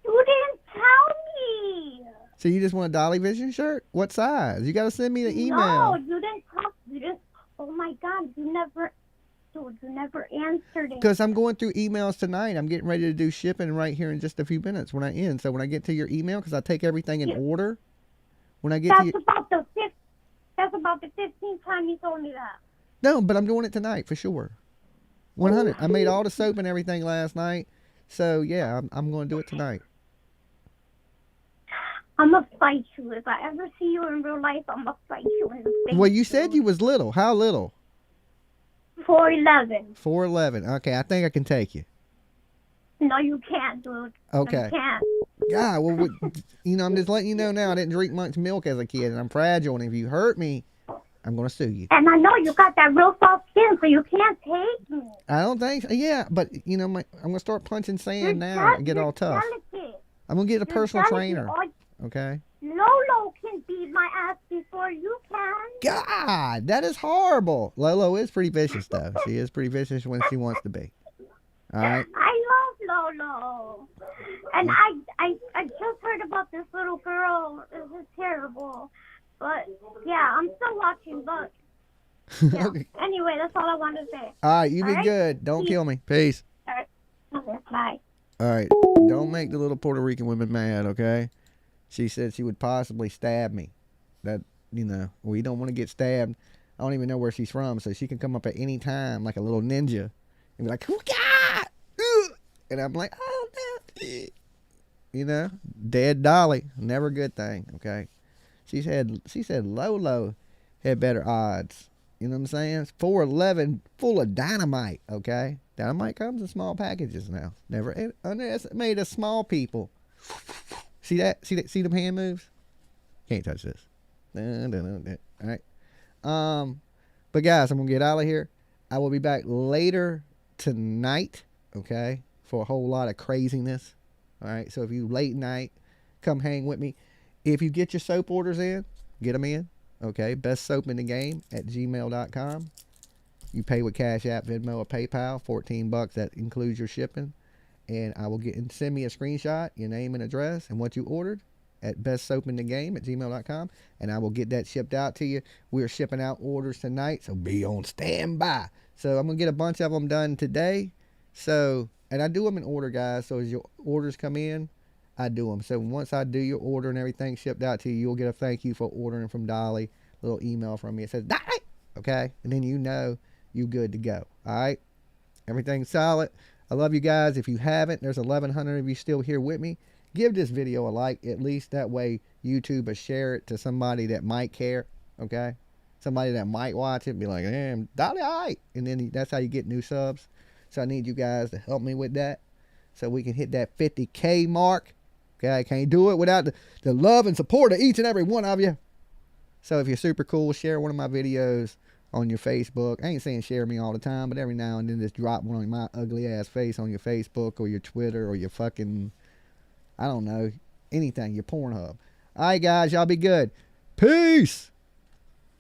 You didn't tell me. So you just want a Dolly Vision shirt? What size? You gotta send me the email. No, you didn't talk. You didn't. Oh my God, you never answered it. Because I'm going through emails tonight. I'm getting ready to do shipping right here in just a few minutes when I end. So when I get to your email, because I take everything in order. When I get to your... That's about the 15th time you told me that. No, but I'm doing it tonight for sure. 100. I made all the soap and everything last night. So yeah, I'm going to do it tonight. I'm going to fight you. If I ever see you in real life, I'm going to fight you in the face. Well, you said you was little. How little? 4'11". 4'11". Okay, I think I can take you. No, you can't, dude. Okay. You can't. Yeah, well, I'm just letting you know now I didn't drink much milk as a kid, and I'm fragile, and if you hurt me, I'm going to sue you. And I know you got that real soft skin, so you can't take me. I don't think so. Yeah, but, I'm going to start punching sand now and get all tough. Delicate. I'm going to get a personal delicate. trainer. Okay? Lolo can beat my ass before you can. God, that is horrible. Lolo is pretty vicious, though. She is pretty vicious when she wants to be. All right? I love Lolo. And I just heard about this little girl. This is terrible. But, yeah, I'm still watching, but, yeah. Okay. Anyway, that's all I wanted to say. All right, you be right? good. Don't kill me. Peace. All right. Okay, bye. All right. Don't make the little Puerto Rican women mad, okay? She said she would possibly stab me. That, we don't want to get stabbed. I don't even know where she's from, so she can come up at any time like a little ninja and be like, oh, God! And I'm like, oh, no. Dead Dolly. Never a good thing, okay? She said Lolo had better odds. You know what I'm saying? It's 4'11", full of dynamite, okay? Dynamite comes in small packages now. Never underestimate the small people. See that? See them hand moves? Can't touch this. All right. But guys, I'm gonna get out of here. I will be back later tonight, okay, for a whole lot of craziness. All right. So if you late night, come hang with me. If you get your soap orders in, get them in. Okay. bestsoapinthegame@gmail.com. You pay with Cash App, Venmo, or PayPal. $14. That includes your shipping. And I will send me a screenshot, your name and address, and what you ordered at bestsoapinthegame@gmail.com, and I will get that shipped out to you. We're shipping out orders tonight, so be on standby. So I'm gonna get a bunch of them done today. So, and I do them in order, guys. So as your orders come in, I do them. So once I do your order and everything shipped out to you, you'll get a thank you for ordering from Dolly. Little email from me. It says Dolly, okay, and then you know you good to go. All right, everything's solid. I love you guys. If you haven't, there's 1,100 of you still here with me. Give this video a like, at least that way YouTube will share it to somebody that might care, okay? Somebody that might watch it and be like, damn, Dolly, all right. And then that's how you get new subs. So I need you guys to help me with that so we can hit that 50K mark. Okay, I can't do it without the love and support of each and every one of you. So if you're super cool, share one of my videos on your Facebook. I ain't saying share me all the time, but every now and then just drop one of my ugly ass face on your Facebook or your Twitter or your fucking, I don't know, anything, your Pornhub. All right, guys, y'all be good. Peace.